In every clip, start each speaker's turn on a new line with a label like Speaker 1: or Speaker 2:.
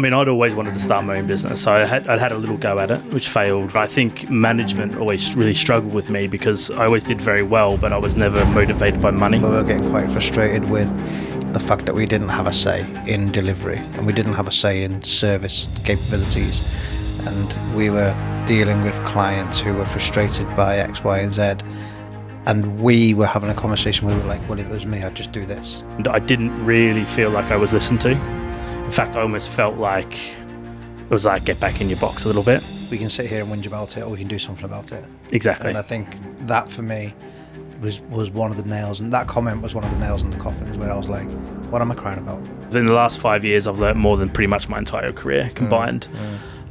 Speaker 1: I mean, I'd always wanted to start my own business, so I'd had a little go at it, which failed. I think management always really struggled with me because I always did very well, but I was never motivated by money.
Speaker 2: We were getting quite frustrated with the fact that we didn't have a say in delivery and we didn't have a say in service capabilities, and we were dealing with clients who were frustrated by X, Y, and Z. And we were having a conversation. We were like, well, if it was me, I'd just do this.
Speaker 1: And I didn't really feel like I was listened to. In fact, I almost felt like it was like, get back in your box a little bit.
Speaker 2: We can sit here and whinge about it, or we can do something about it.
Speaker 1: Exactly.
Speaker 2: And I think that for me was one of the nails, and that comment was one of the nails in the coffins where I was like, what am I crying about?
Speaker 1: In the last 5 years, I've learned more than pretty much my entire career combined.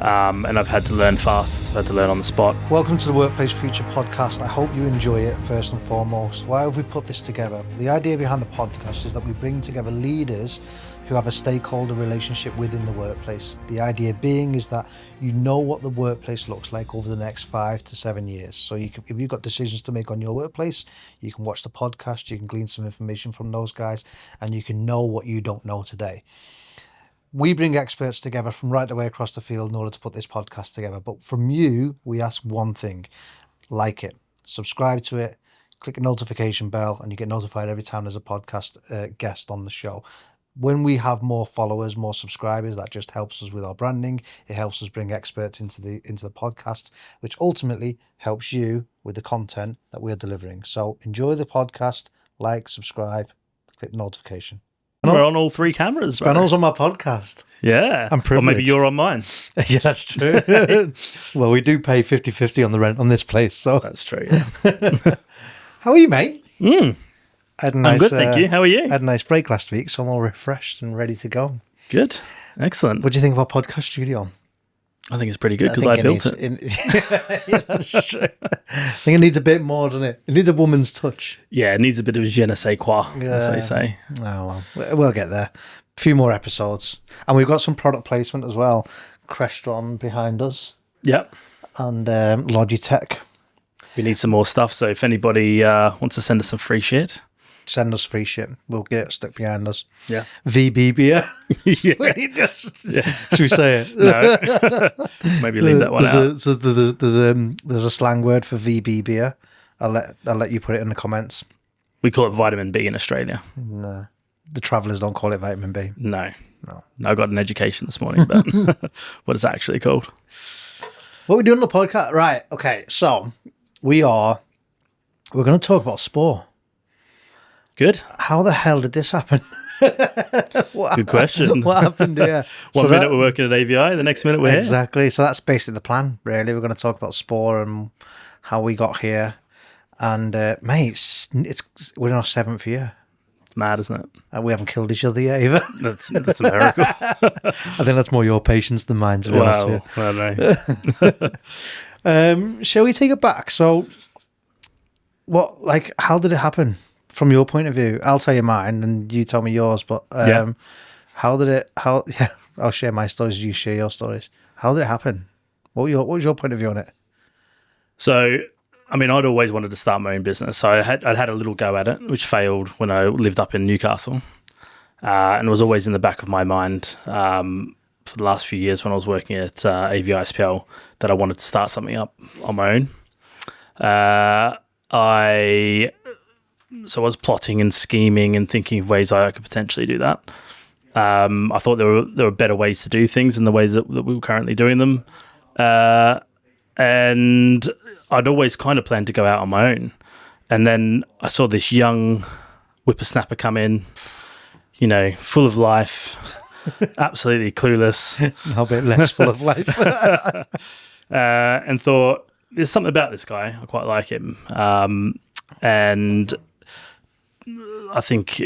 Speaker 1: And I've had to learn fast. I've had to learn on the spot.
Speaker 2: Welcome to the Workplace Future podcast. I hope you enjoy it first and foremost. Why have we put this together? The idea behind the podcast is that we bring together leaders who have a stakeholder relationship within the workplace. The idea being is that you know what the workplace looks like over the next 5 to 7 years. So if you've got decisions to make on your workplace, you can watch the podcast, you can glean some information from those guys, and you can know what you don't know today. We bring experts together from right the way across the field in order to put this podcast together. But from you, we ask one thing: like it, subscribe to it, click the notification bell, and you get notified every time there's a podcast guest on the show. When we have more followers, more subscribers, that just helps us with our branding. It helps us bring experts into the podcast, which ultimately helps you with the content that we're delivering. So enjoy the podcast, like, subscribe, click the notification.
Speaker 1: We're on all 3 cameras.
Speaker 2: Spanel's on my podcast.
Speaker 1: Yeah.
Speaker 2: I'm privileged.
Speaker 1: Or maybe you're on mine.
Speaker 2: Yeah, that's true. Well, we do pay 50-50 on the rent on this place, so.
Speaker 1: That's true, yeah.
Speaker 2: How are you, mate?
Speaker 1: I'm good, thank you. How are you?
Speaker 2: I had a nice break last week, so I'm all refreshed and ready to go.
Speaker 1: Good. Excellent.
Speaker 2: What do you think of our podcast studio?
Speaker 1: I think it's pretty good because I built it.
Speaker 2: Yeah, that's true. I think it needs a bit more, doesn't it? It needs a woman's touch.
Speaker 1: Yeah, it needs a bit of je ne sais quoi, as they say.
Speaker 2: Oh, well, we'll get there. A few more episodes. And we've got some product placement as well. Crestron behind us.
Speaker 1: Yep.
Speaker 2: And Logitech.
Speaker 1: We need some more stuff, so if anybody wants to send us some free shit,
Speaker 2: send us free shit. We'll get it stuck behind us.
Speaker 1: Yeah.
Speaker 2: VB beer.
Speaker 1: Yeah.
Speaker 2: Yeah. Should we say it?
Speaker 1: No. Maybe leave that one out.
Speaker 2: There's a slang word for VB beer. I'll let you put it in the comments.
Speaker 1: We call it vitamin B in Australia.
Speaker 2: No. The travellers don't call it vitamin B.
Speaker 1: No. I got an education this morning, but what is that actually called?
Speaker 2: What are we doing on the podcast? Right. Okay. So we're going to talk about SPOR.
Speaker 1: Good.
Speaker 2: How the hell did this happen?
Speaker 1: Good question.
Speaker 2: What happened here?
Speaker 1: One minute we're working at AVI, the next minute we're here.
Speaker 2: Exactly. So that's basically the plan, really. We're going to talk about SPOR and how we got here. And, mate, we're in our 7th year.
Speaker 1: It's mad, isn't it?
Speaker 2: And we haven't killed each other yet either.
Speaker 1: That's a miracle.
Speaker 2: I think that's more your patience than mine, to be honest with you.
Speaker 1: No.
Speaker 2: Shall we take it back? So, how did it happen? From your point of view, I'll tell you mine and you tell me yours, but I'll share my stories, you share your stories. How did it happen? What was your point of view on it?
Speaker 1: So, I mean, I'd always wanted to start my own business, so I'd had a little go at it, which failed when I lived up in Newcastle, and was always in the back of my mind for the last few years when I was working at AVI SPL that I wanted to start something up on my own. So I was plotting and scheming and thinking of ways I could potentially do that. I thought there were better ways to do things than the ways that we were currently doing them. And I'd always kind of planned to go out on my own. And then I saw this young whippersnapper come in, full of life, absolutely clueless.
Speaker 2: A bit less full of life.
Speaker 1: And thought, there's something about this guy. I quite like him. And I think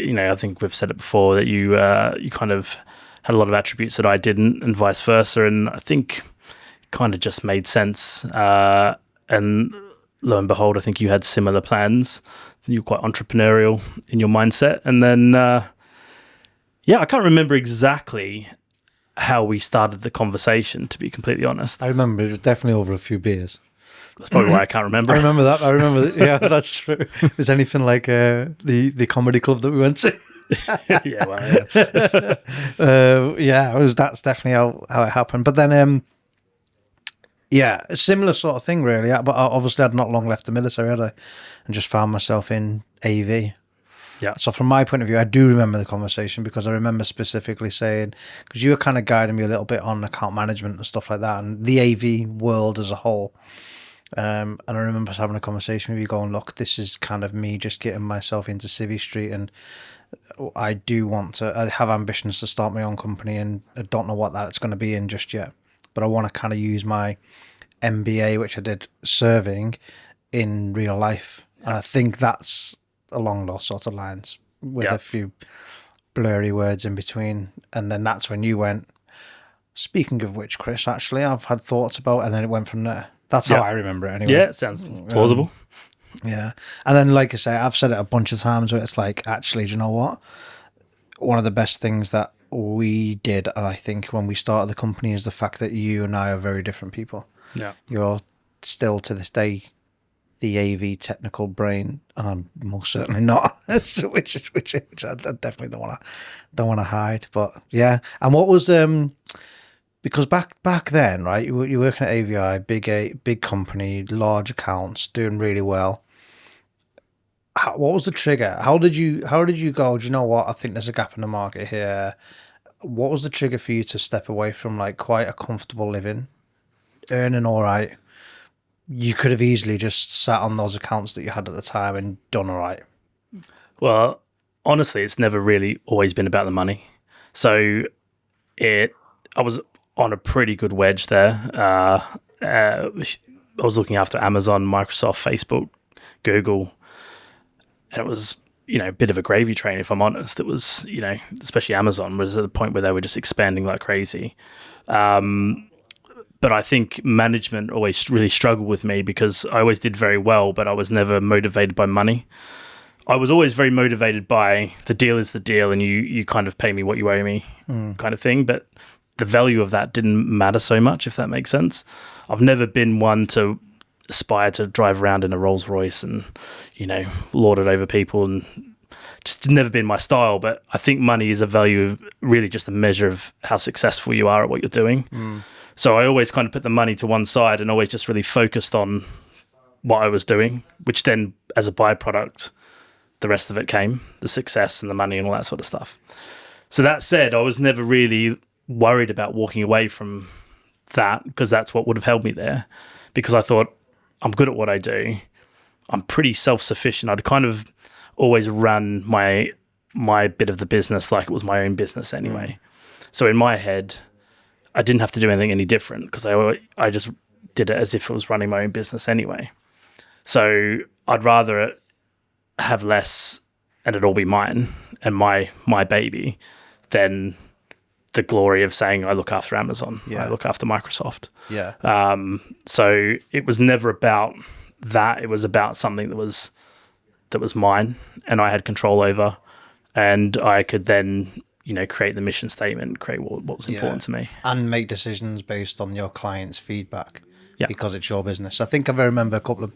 Speaker 1: we've said it before that you kind of had a lot of attributes that I didn't, and vice versa. And I think it kind of just made sense. And lo and behold, I think you had similar plans. You were quite entrepreneurial in your mindset. And then, I can't remember exactly how we started the conversation, to be completely honest.
Speaker 2: I remember it was definitely over a few beers.
Speaker 1: That's probably why I can't remember.
Speaker 2: I remember that. Yeah, that's true. It was anything like the comedy club that we went to.
Speaker 1: Yeah, well, yeah.
Speaker 2: That's definitely how it happened. But then, yeah, a similar sort of thing, really. But obviously, I'd not long left the military, had I? And just found myself in AV.
Speaker 1: Yeah.
Speaker 2: So from my point of view, I do remember the conversation because I remember specifically saying, because you were kind of guiding me a little bit on account management and stuff like that, and the AV world as a whole. And I remember us having a conversation with you going, look, this is kind of me just getting myself into Civvy Street, and I have ambitions to start my own company, and I don't know what that's going to be in just yet, but I want to kind of use my MBA, which I did serving, in real life. Yeah. And I think that's along those sort of lines with a few blurry words in between. And then that's when you went, speaking of which, Chris, actually, I've had thoughts about, and then it went from there. That's how I remember it anyway.
Speaker 1: Yeah, it sounds plausible.
Speaker 2: Yeah. And then, like I say, I've said it a bunch of times where it's like, actually, do you know what? One of the best things that we did, and I think when we started the company, is the fact that you and I are very different people.
Speaker 1: Yeah.
Speaker 2: You're still to this day the AV technical brain, and I'm most certainly not. which I definitely don't want to hide. But yeah. And what was because back then, right? You're working at AVI, big company, large accounts, doing really well. What was the trigger? How did you go, do you know what? I think there's a gap in the market here. What was the trigger for you to step away from like quite a comfortable living, earning all right? You could have easily just sat on those accounts that you had at the time and done all right.
Speaker 1: Well, honestly, it's never really always been about the money. So I was on a pretty good wedge there. I was looking after Amazon, Microsoft, Facebook, Google, and it was, a bit of a gravy train, if I'm honest. It was, especially Amazon was at the point where they were just expanding like crazy. But I think management always really struggled with me because I always did very well, but I was never motivated by money. I was always very motivated by the deal is the deal and you kind of pay me what you owe me kind of thing. But the value of that didn't matter so much, if that makes sense. I've never been one to aspire to drive around in a Rolls Royce and, lord it over people, and just never been my style. But I think money is a value of really just a measure of how successful you are at what you're doing. So I always kind of put the money to one side and always just really focused on what I was doing, which then as a byproduct, the rest of it came, the success and the money and all that sort of stuff. So that said, I was never really worried about walking away from that because that's what would have held me there, because I thought I'm good at what I do. I'm pretty self-sufficient. I'd kind of always run my bit of the business like it was my own business anyway. So in my head, I didn't have to do anything any different because I just did it as if it was running my own business anyway. So I'd rather have less and it all be mine and my baby than the glory of saying I look after Amazon, I look after Microsoft.
Speaker 2: Yeah.
Speaker 1: So it was never about that. It was about something that was mine and I had control over, and I could then create the mission statement, create what was important to me.
Speaker 2: And make decisions based on your client's feedback because it's your business. I think I remember a couple of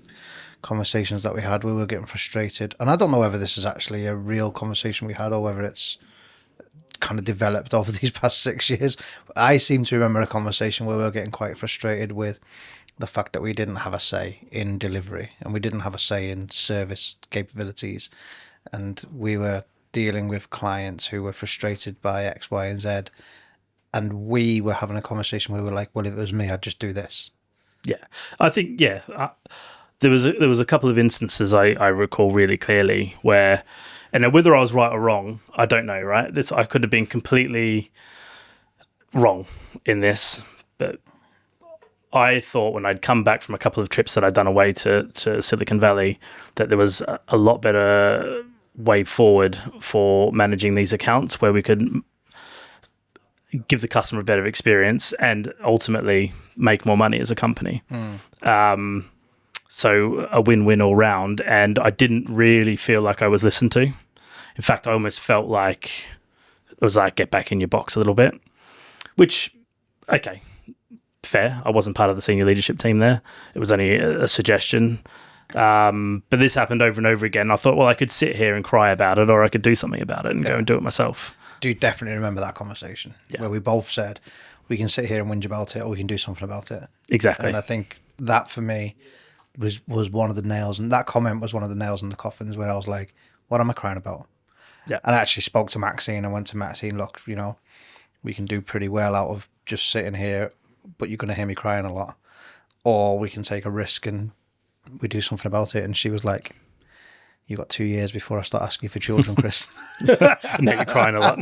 Speaker 2: conversations that we had where we were getting frustrated. And I don't know whether this is actually a real conversation we had or whether it's kind of developed over these past 6 years. I seem to remember a conversation where we were getting quite frustrated with the fact that we didn't have a say in delivery and we didn't have a say in service capabilities. And we were dealing with clients who were frustrated by X, Y, and Z, and we were having a conversation where we were like, well, if it was me, I'd just do this.
Speaker 1: Yeah, I think, there was a couple of instances I recall really clearly where, and whether I was right or wrong, I don't know, right? I could have been completely wrong in this, but I thought when I'd come back from a couple of trips that I'd done away to Silicon Valley that there was a lot better way forward for managing these accounts where we could give the customer a better experience and ultimately make more money as a company. So a win-win all round. And I didn't really feel like I was listened to. In fact, I almost felt like it was like, get back in your box a little bit, which, okay, fair. I wasn't part of the senior leadership team there. It was only a suggestion. But this happened over and over again. I thought, well, I could sit here and cry about it, or I could do something about it and go and do it myself.
Speaker 2: Do you definitely remember that conversation where we both said we can sit here and whinge about it, or we can do something about it?
Speaker 1: Exactly.
Speaker 2: And I think that for me was one of the nails, and that comment was one of the nails in the coffins where I was like, what am I crying about?
Speaker 1: Yeah.
Speaker 2: And I actually spoke to Maxine and went to Maxine, look, you know, we can do pretty well out of just sitting here, but you're going to hear me crying a lot. Or we can take a risk and we do something about it. And she was like, you got 2 years before I start asking you for children, Chris.
Speaker 1: Now you're crying a lot.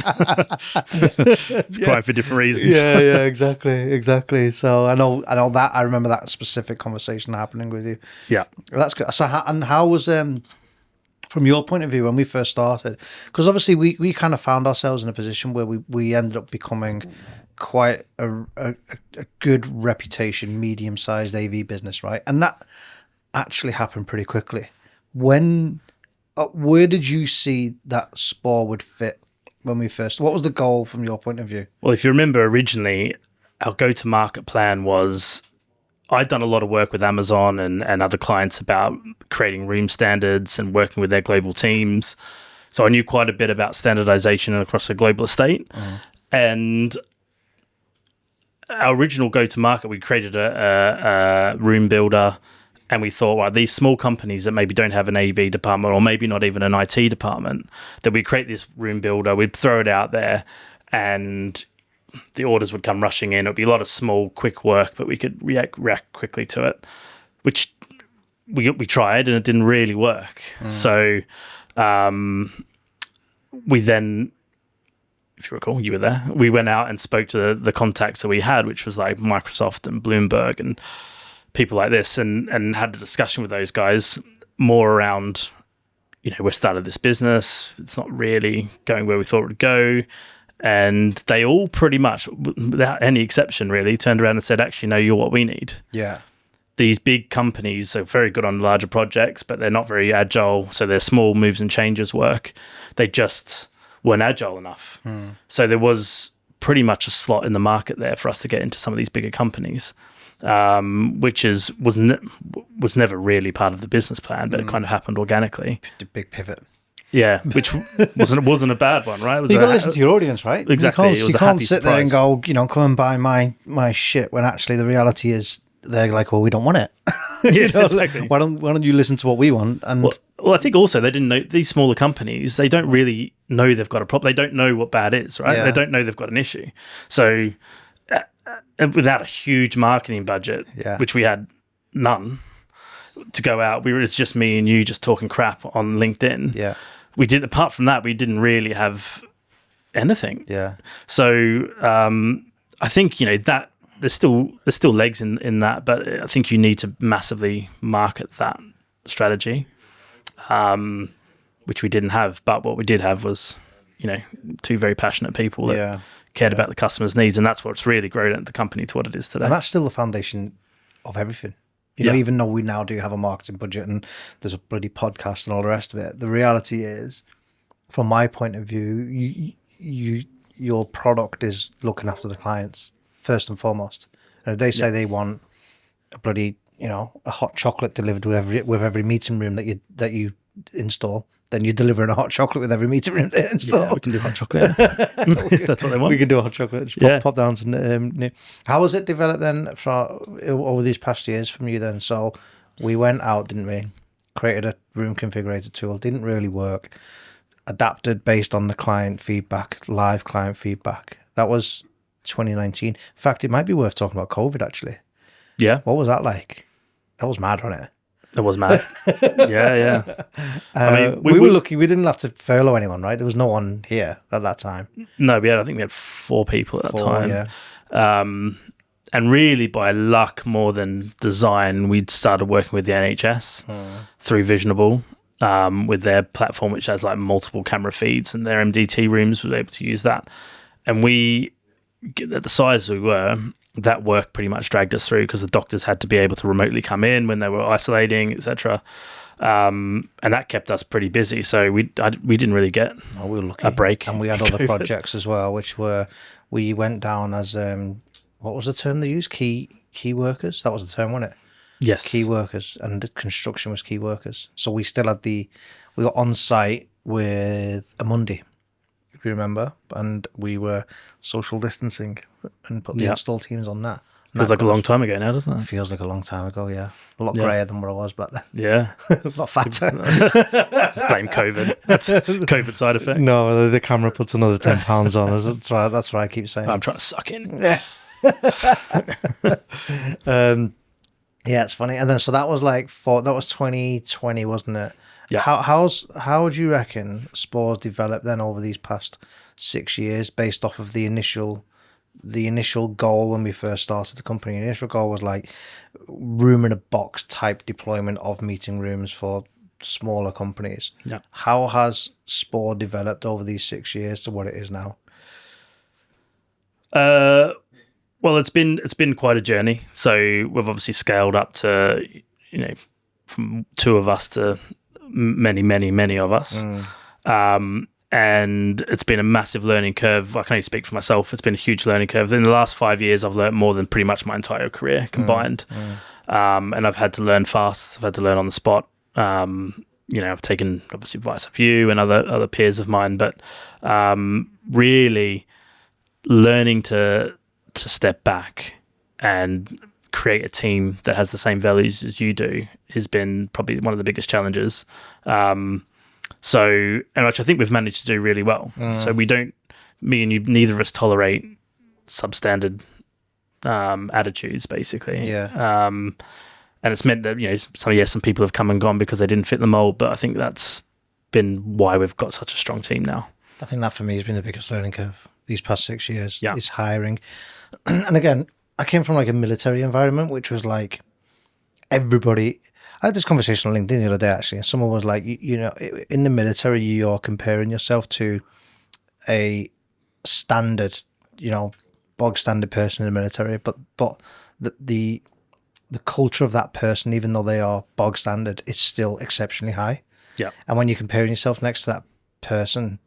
Speaker 1: It's crying for different reasons.
Speaker 2: Yeah, exactly. So I know that. I remember that specific conversation happening with you.
Speaker 1: Yeah.
Speaker 2: That's good. So how was, from your point of view, when we first started, because obviously we kind of found ourselves in a position where we ended up becoming quite a good reputation, medium-sized AV business, right? And that actually happened pretty quickly. Where did you see that SPOR would fit when we first? What was the goal from your point of view?
Speaker 1: Well, if you remember originally, our go-to-market plan was, I'd done a lot of work with Amazon and other clients about creating room standards and working with their global teams. So I knew quite a bit about standardization across a global estate. And our original go-to-market, we created a room builder, and we thought, well, these small companies that maybe don't have an AV department or maybe not even an IT department, that we create this room builder, we'd throw it out there, and the orders would come rushing in. It would be a lot of small, quick work, but we could react quickly to it, which we tried, and it didn't really work. So we then, if you recall, you were there, we went out and spoke to the contacts that we had, which was like Microsoft and Bloomberg and people like this, and had a discussion with those guys more around, you know, we started this business, it's not really going where we thought it would go. And they all pretty much, without any exception really, turned around and said, actually, no, you're what we need.
Speaker 2: Yeah.
Speaker 1: These big companies are very good on larger projects, but they're not very agile. So their small moves and changes work. They just weren't agile enough. So there was pretty much a slot in the market there for us to get into some of these bigger companies, which was never really part of the business plan, but it kind of happened organically.
Speaker 2: The big pivot.
Speaker 1: Yeah, which wasn't a bad one, right?
Speaker 2: You got to listen to your audience, right?
Speaker 1: Exactly.
Speaker 2: You can't sit there and go, you know, come and buy my shit, when actually the reality is they're like, well, we don't want it.
Speaker 1: Yeah, exactly.
Speaker 2: Why don't you listen to what we want? And
Speaker 1: well, I think also they didn't know, these smaller companies, they don't really know they've got a problem. They don't know what bad is, right? They don't know they've got an issue. So without a huge marketing budget, which we had none to go out, it's just me and you just talking crap on LinkedIn.
Speaker 2: Yeah.
Speaker 1: We did, apart from that, we didn't really have anything.
Speaker 2: Yeah.
Speaker 1: So I think, you know, that there's still legs in that, but I think you need to massively market that strategy, which we didn't have. But what we did have was, you know, two very passionate people that cared about the customer's needs, and that's what's really grown the company to what it is today.
Speaker 2: And that's still the foundation of everything. You know, even though we now do have a marketing budget and there's a bloody podcast and all the rest of it, the reality is, from my point of view, your product is looking after the clients first and foremost. And if they say they want a bloody, you know, a hot chocolate delivered with every meeting room that you install, then you're delivering a hot chocolate with every meeting room they install.
Speaker 1: Yeah, we can do hot chocolate. That's what they want.
Speaker 2: We can do a hot chocolate. Just pop down to How has it developed then over these past years from you then? So we went out, didn't we? Created a room configurator tool. Didn't really work. Adapted based on the client feedback, live client feedback. That was 2019. In fact, it might be worth talking about COVID actually.
Speaker 1: Yeah.
Speaker 2: What was that like? That was mad, wasn't it?
Speaker 1: It was mad. Yeah.
Speaker 2: I mean, we were lucky. We didn't have to furlough anyone, right? There was no one here at that time.
Speaker 1: No, I think we had 4 people at that time.
Speaker 2: Yeah.
Speaker 1: And really by luck more than design, we'd started working with the NHS through Visionable, with their platform, which has like multiple camera feeds, and their MDT rooms was able to use that. And we, at the size we were, that work pretty much dragged us through because the doctors had to be able to remotely come in when they were isolating, etc. And that kept us pretty busy. So we didn't really get
Speaker 2: we were lucky.
Speaker 1: A break.
Speaker 2: And we had other projects as well, which were, we went down as, what was the term they used? Key workers? That was the term, wasn't it?
Speaker 1: Yes.
Speaker 2: key workers, and the construction was key workers. So we still had we were on site with a Monday, if you remember, and we were social distancing and put the install teams on that. And
Speaker 1: Feels
Speaker 2: that
Speaker 1: like a long time ago now, doesn't it?
Speaker 2: feels like a long time ago, yeah. A lot
Speaker 1: Yeah.
Speaker 2: grayer than what I was back then.
Speaker 1: Yeah.
Speaker 2: A lot fatter.
Speaker 1: Blame COVID. That's COVID side effects.
Speaker 2: No, the camera puts another 10 pounds on. That's what I keep saying.
Speaker 1: I'm trying to suck in.
Speaker 2: Yeah. Yeah, it's funny. And then so that was that was 2020, wasn't it?
Speaker 1: Yeah.
Speaker 2: How would you reckon SPOR's developed then over these past 6 years based off of the initial goal when we first started the company? The initial goal was like room in a box type deployment of meeting rooms for smaller companies.
Speaker 1: Yeah.
Speaker 2: How has SPOR developed over these 6 years to what it is now?
Speaker 1: Well, it's been quite a journey. So we've obviously scaled up to, from 2 of us to many of us. And it's been a massive learning curve. I can only speak for myself. It's been a huge learning curve. In the last 5 years, I've learned more than pretty much my entire career combined. And I've had to learn fast. I've had to learn on the spot. I've taken obviously advice of you and other peers of mine, but really learning to step back and create a team that has the same values as you do has been probably one of the biggest challenges. And which I think we've managed to do really well. So me and you, neither of us tolerate substandard attitudes, basically.
Speaker 2: Yeah.
Speaker 1: And it's meant that, some people have come and gone because they didn't fit the mold, but I think that's been why we've got such a strong team now.
Speaker 2: I think that for me has been the biggest learning curve these past 6 years.
Speaker 1: Yeah.
Speaker 2: Is hiring. And again, I came from like a military environment, which was like everybody. I had this conversation on LinkedIn the other day, actually, and someone was like, in the military, you're comparing yourself to a standard, bog standard person in the military, but the culture of that person, even though they are bog standard, is still exceptionally high.
Speaker 1: Yeah.
Speaker 2: And when you're comparing yourself next to that person,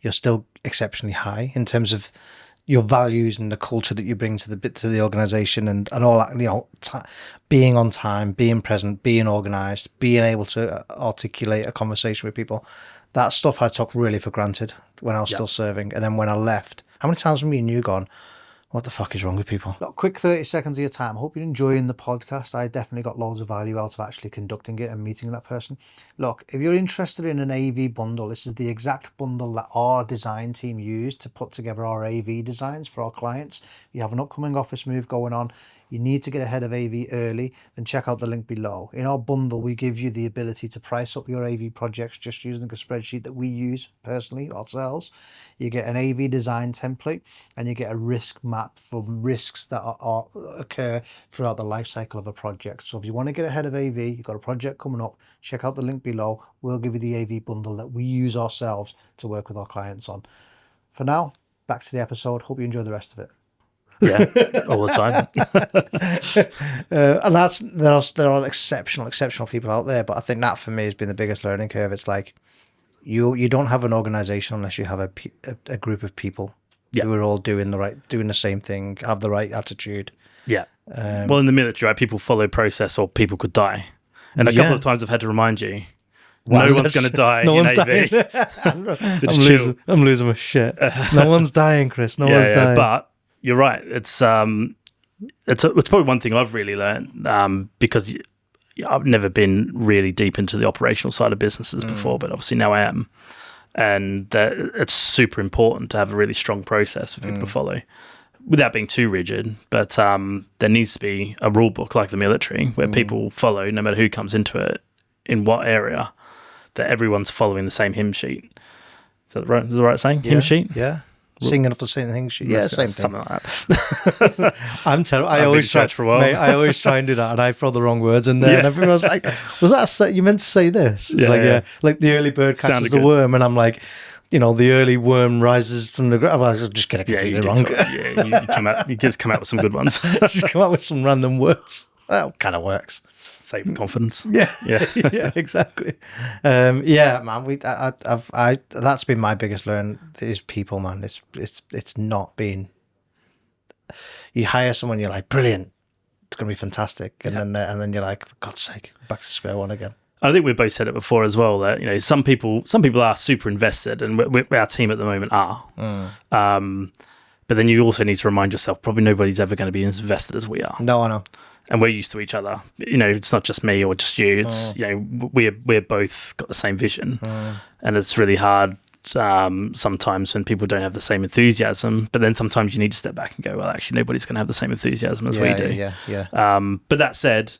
Speaker 2: you're still exceptionally high in terms of your values and the culture that you bring to the organization and all that, being on time, being present, being organized, being able to articulate a conversation with people. That stuff I took really for granted when I was still serving. And then when I left, how many times have me and you gone, what the fuck is wrong with people? Got a quick 30 seconds of your time. I hope you're enjoying the podcast. I definitely got loads of value out of actually conducting it and meeting that person. Look, if you're interested in an AV bundle, this is the exact bundle that our design team used to put together our AV designs for our clients. You have an upcoming office move going on. You need to get ahead of AV early, then check out the link below. In our bundle, we give you the ability to price up your AV projects just using a spreadsheet that we use personally ourselves. You get an AV design template and you get a risk map for risks that occur throughout the life cycle of a project. So if you want to get ahead of AV, you've got a project coming up, check out the link below. We'll give you the AV bundle that we use ourselves to work with our clients on. For now, back to the episode. Hope you enjoy the rest of it.
Speaker 1: Yeah, all the time.
Speaker 2: And there are exceptional people out there, but I think that for me has been the biggest learning curve. It's like you don't have an organization unless you have a group of people who are all doing the same thing, have the right attitude.
Speaker 1: Yeah. Well, in the military, right, people follow process or people could die. And a couple of times I've had to remind you, no one's going to die in AV.
Speaker 2: I'm losing my shit. No one's dying, Chris. No one's dying.
Speaker 1: But you're right. It's probably one thing I've really learned because I've never been really deep into the operational side of businesses before, but obviously now I am. And it's super important to have a really strong process for people to follow without being too rigid. But there needs to be a rule book like the military where people follow, no matter who comes into it, in what area, that everyone's following the same hymn sheet. Is that the right saying?
Speaker 2: Yeah,
Speaker 1: hymn sheet?
Speaker 2: Yeah. Singing off the same thing. Yeah, same thing.
Speaker 1: Something like that.
Speaker 2: I'm terrible. I always try and do that, and I throw the wrong words in there, and everyone's like, "Was that you meant to say this?" Like the early bird catches the worm, and I'm like, the early worm rises from the ground. I'll just get it completely wrong.
Speaker 1: You just come out with some good ones.
Speaker 2: Just come out with some random words. That kind of works.
Speaker 1: Save confidence.
Speaker 2: Yeah, exactly. Man. That's been my biggest learn is people, man. It's not been. You hire someone, you're like, brilliant, going to be fantastic. And then you're like, for God's sake, back to square one again.
Speaker 1: I think we've both said it before as well that, you know, some people are super invested, and our team at the moment are. But then you also need to remind yourself, probably nobody's ever going to be as invested as we are.
Speaker 2: No, I know.
Speaker 1: And we're used to each other. You know, it's not just me or just you. It's, you know, we're both got the same vision. And it's really hard sometimes when people don't have the same enthusiasm. But then sometimes you need to step back and go, well, actually, nobody's going to have the same enthusiasm as we do.
Speaker 2: Yeah.
Speaker 1: But that said,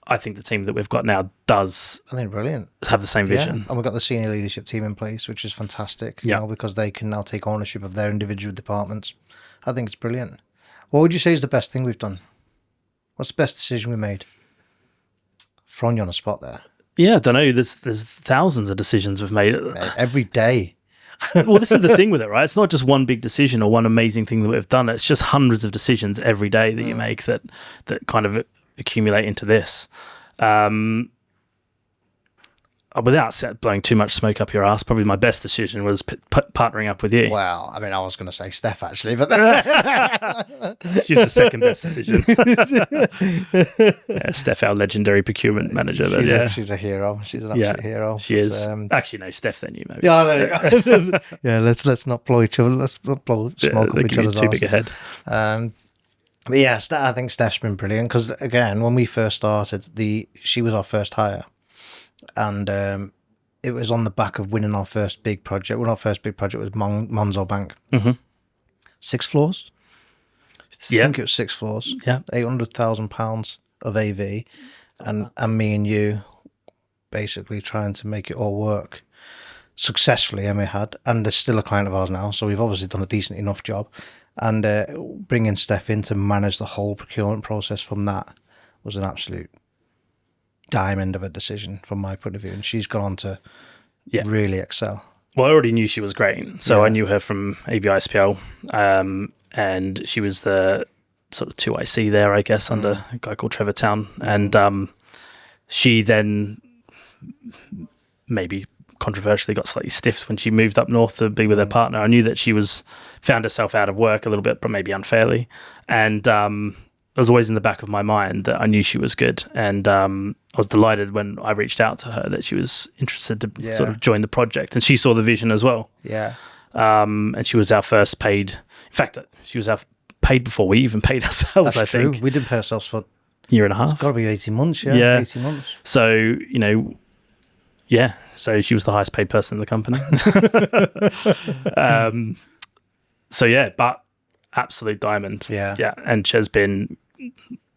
Speaker 1: I think the team that we've got now does,
Speaker 2: I think, brilliant.
Speaker 1: Have the same vision.
Speaker 2: Yeah. And we've got the senior leadership team in place, which is fantastic, you know, because they can now take ownership of their individual departments. I think it's brilliant. What would you say is the best thing we've done? What's the best decision we made? Throwing you on the spot there.
Speaker 1: Yeah, I don't know. There's thousands of decisions we've made.
Speaker 2: Every day.
Speaker 1: Well, this is the thing with it, right? It's not just one big decision or one amazing thing that we've done. It's just hundreds of decisions every day that you make that kind of accumulate into this. Without blowing too much smoke up your ass, probably my best decision was partnering up with you.
Speaker 2: Well, I mean, I was going to say Steph, actually, but
Speaker 1: she's the second best decision. Steph, our legendary procurement manager.
Speaker 2: She's a hero. She's an absolute hero.
Speaker 1: She is. Actually, no, Steph than you, maybe.
Speaker 2: Yeah, there you go. Yeah, let's not blow each other. Let's not blow smoke up each other's
Speaker 1: too big a head.
Speaker 2: But yeah, I think Steph's been brilliant because, again, when we first started, she was our first hire. And it was on the back of winning our first big project. Well, our first big project was Monzo Bank. 6 floors? I think it was 6 floors.
Speaker 1: Yeah.
Speaker 2: £800,000 of AV. And me and you basically trying to make it all work successfully, and we had. And there's still a client of ours now, so we've obviously done a decent enough job. And bringing Steph in to manage the whole procurement process from that was an absolute diamond of a decision from my point of view, and she's gone on to really excel.
Speaker 1: Well, I already knew she was great, so I knew her from AVISPL, and she was the sort of 2IC there, I guess, under a guy called Trevor Town, and she then maybe controversially got slightly stiffed when she moved up north to be with her partner. I knew that she found herself out of work a little bit, but maybe unfairly, and it was always in the back of my mind that I knew she was good, and I was delighted when I reached out to her that she was interested to sort of join the project, and she saw the vision as well.
Speaker 2: Yeah.
Speaker 1: And she was our first paid. In fact, she was our paid before we even paid ourselves.
Speaker 2: That's
Speaker 1: I
Speaker 2: true.
Speaker 1: think
Speaker 2: We didn't pay ourselves for
Speaker 1: a year and a half.
Speaker 2: It's got to be 18 months. Yeah. 18 months.
Speaker 1: So you know, so she was the highest paid person in the company. But absolute diamond. Yeah, and she's been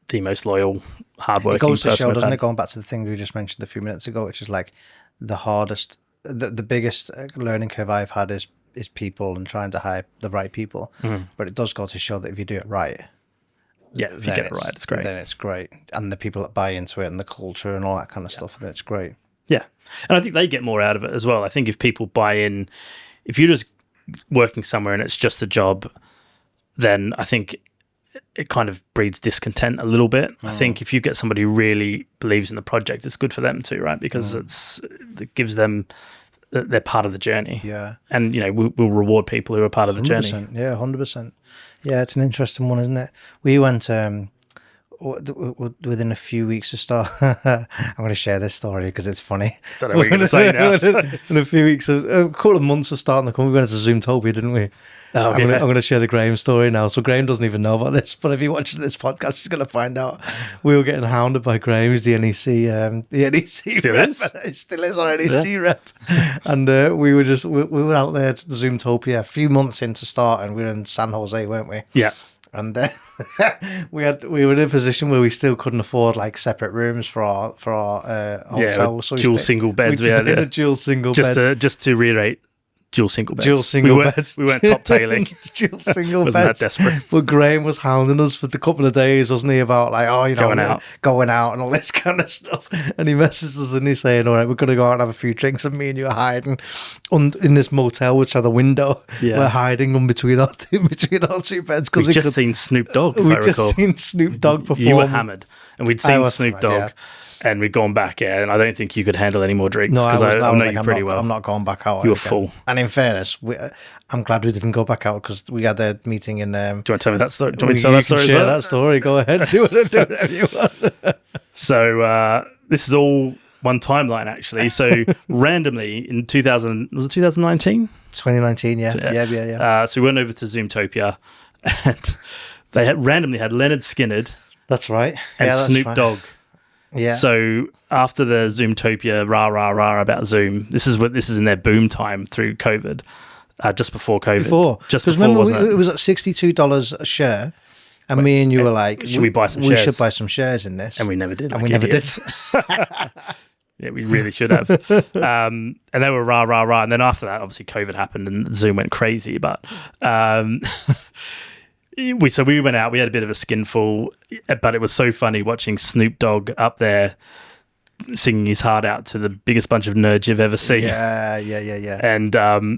Speaker 1: the most loyal, hardworking. It
Speaker 2: goes to show, doesn't it? Going back to the thing we just mentioned a few minutes ago, which is like the hardest, the biggest learning curve I've had is people and trying to hire the right people. But it does go to show that if you do it right,
Speaker 1: if you get it right, it's great.
Speaker 2: Then it's great, and the people that buy into it and the culture and all that kind of stuff, then it's great.
Speaker 1: Yeah, and I think they get more out of it as well. I think if people buy in, if you're just working somewhere and it's just a job, then I think it kind of breeds discontent a little bit. I think if you get somebody who really believes in the project, it's good for them too, right? Because it gives them, they're part of the journey.
Speaker 2: Yeah.
Speaker 1: And, you know, we'll reward people who are part of the journey.
Speaker 2: Yeah, 100%. Yeah, it's an interesting one, isn't it? We went, within a few weeks of start, I'm going to share this story because it's funny.
Speaker 1: Don't know what you're going to say now.
Speaker 2: In a few weeks, a couple of months of starting the company, we went to Zoomtopia, didn't we? I'm going to share the Graham story now. So Graham doesn't even know about this, but if he watches this podcast, he's going to find out. We were getting hounded by Graham. He's the NEC.
Speaker 1: Still
Speaker 2: rep.
Speaker 1: is.
Speaker 2: Still is our NEC rep. And we were out there at the Zoomtopia a few months into starting. We were in San Jose, weren't we?
Speaker 1: Yeah.
Speaker 2: And we were in a position where we still couldn't afford like separate rooms for our hotel. So
Speaker 1: dual single beds.
Speaker 2: We had a dual single bed.
Speaker 1: Just to reiterate, dual single beds.
Speaker 2: Dual single beds.
Speaker 1: We weren't top tailing.
Speaker 2: Dual single
Speaker 1: wasn't
Speaker 2: beds.
Speaker 1: that desperate.
Speaker 2: But Graham was hounding us for the couple of days, wasn't he? About like, going out and all this kind of stuff. And he messaged us and he's saying, "All right, we're going to go out and have a few drinks." And me and you are hiding in this motel which had a window. Yeah. We're hiding in between our two beds because
Speaker 1: we'd just seen Snoop Dogg.
Speaker 2: We'd just seen Snoop Dogg perform.
Speaker 1: You were hammered, and we'd seen Snoop Dogg. And we'd gone back, and I don't think you could handle any more drinks because I know you pretty well.
Speaker 2: I'm not going back out.
Speaker 1: You were full.
Speaker 2: And in fairness, I'm glad we didn't go back out because we had a meeting in.
Speaker 1: Do you want to tell me that story? Do you want me to tell
Speaker 2: you
Speaker 1: that story?
Speaker 2: Share that story. Go ahead. Do whatever you want.
Speaker 1: So this is all one timeline, actually. So randomly in 2000, was it 2019?
Speaker 2: 2019, yeah.
Speaker 1: So we went over to Zoomtopia, and they randomly had Leonard Skinner.
Speaker 2: That's right.
Speaker 1: And Snoop Dogg.
Speaker 2: Yeah.
Speaker 1: So after the Zoomtopia rah about Zoom, this is in their boom time through COVID, just before COVID. Just before,
Speaker 2: remember,
Speaker 1: wasn't it?
Speaker 2: It was at $62 a share, and me and you were like,
Speaker 1: should we buy some shares?
Speaker 2: We should buy some shares in this.
Speaker 1: And we never did.
Speaker 2: And we never did.
Speaker 1: Yeah, we really should have. And they were rah. And then after that, obviously COVID happened and Zoom went crazy. But we went out, we had a bit of a skinful, but it was so funny watching Snoop Dogg up there singing his heart out to the biggest bunch of nerds you've ever seen.
Speaker 2: Yeah.
Speaker 1: And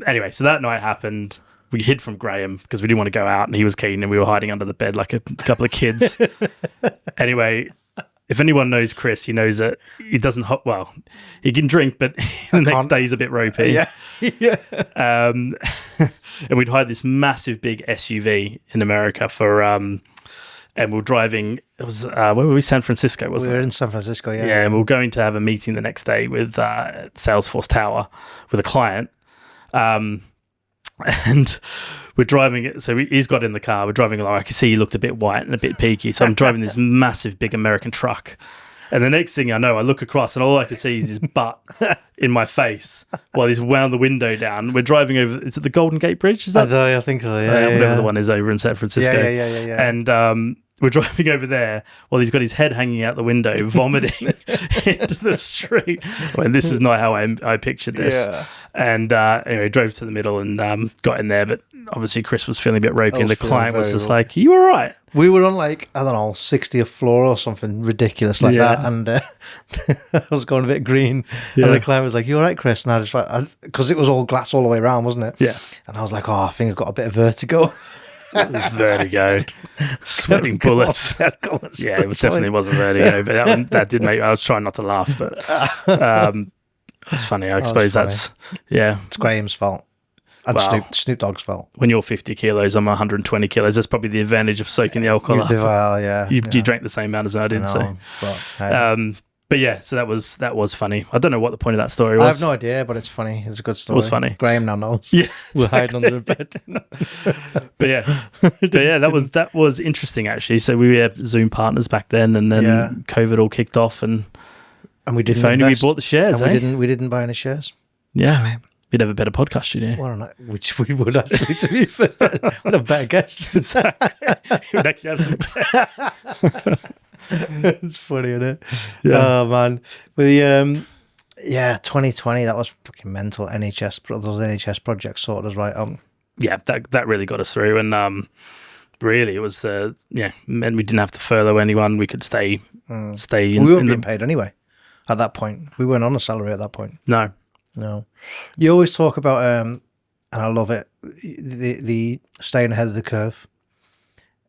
Speaker 1: anyway, so that night happened. We hid from Graham because we didn't want to go out, and he was keen, and we were hiding under the bed like a couple of kids. Anyway, if anyone knows Chris, he knows that he doesn't he can drink, but the next day he's a bit ropey.
Speaker 2: Yeah.
Speaker 1: And we'd hired this massive big SUV in America for and we were driving. It was where were we? San Francisco, wasn't it?
Speaker 2: We were in San Francisco, yeah.
Speaker 1: Yeah, and we were going to have a meeting the next day with Salesforce Tower with a client. And we're driving it. So he's got in the car. We're driving along. I can see he looked a bit white and a bit peaky. So I'm driving this massive, big American truck. And the next thing I know, I look across and all I can see is his butt in my face while he's wound the window down. We're driving over. Is it the Golden Gate Bridge? Is that?
Speaker 2: I think so. Yeah,
Speaker 1: whatever the one is over in San Francisco.
Speaker 2: Yeah.
Speaker 1: And we're driving over there while he's got his head hanging out the window, vomiting into the street. Well, this is not how I pictured this. Yeah. And anyway, drove to the middle and got in there. But obviously, Chris was feeling a bit ropey, and the client was just like, "Are you all right?"
Speaker 2: We were on like, I don't know, 60th floor or something ridiculous like that. And I was going a bit green. Yeah. And the client was like, "You all right, Chris?" And I just, because it was all glass all the way around, wasn't it?
Speaker 1: Yeah.
Speaker 2: And I was like, "Oh, I think I've got a bit of vertigo."
Speaker 1: Vertigo, sweating bullets. Yeah, it definitely wasn't vertigo, but that did make. I was trying not to laugh, but it's funny. I suppose that's
Speaker 2: it's Graham's fault. And Snoop Dogg's fault.
Speaker 1: When you're 50 kilos, I'm 120 kilos. That's probably the advantage of soaking the alcohol up.
Speaker 2: Well,
Speaker 1: you drank the same amount as I did. But yeah, so that was funny. I don't know what the point of that story was.
Speaker 2: I have no idea, but it's funny. It's a good story.
Speaker 1: It was funny.
Speaker 2: Graham now knows.
Speaker 1: Yeah,
Speaker 2: we're hiding under the bed.
Speaker 1: but yeah, that was interesting actually. So we were Zoom partners back then, and then COVID all kicked off, and
Speaker 2: we didn't.
Speaker 1: If only we bought the shares.
Speaker 2: And we didn't buy any shares.
Speaker 1: Yeah, man. We'd have a better podcast studio.
Speaker 2: Which we would actually, to be fair. We'd have better guests.
Speaker 1: Exactly. We'd actually have some guests.
Speaker 2: It's funny, isn't it?
Speaker 1: Yeah.
Speaker 2: Oh, man. But the, 2020, that was fucking mental. Those NHS projects sorted us right out.
Speaker 1: Yeah, that really got us through. And really, it was and we didn't have to furlough anyone. We could stay.
Speaker 2: We weren't being paid anyway at that point. We weren't on a salary at that point. No. You always talk about, and I love it, the staying ahead of the curve.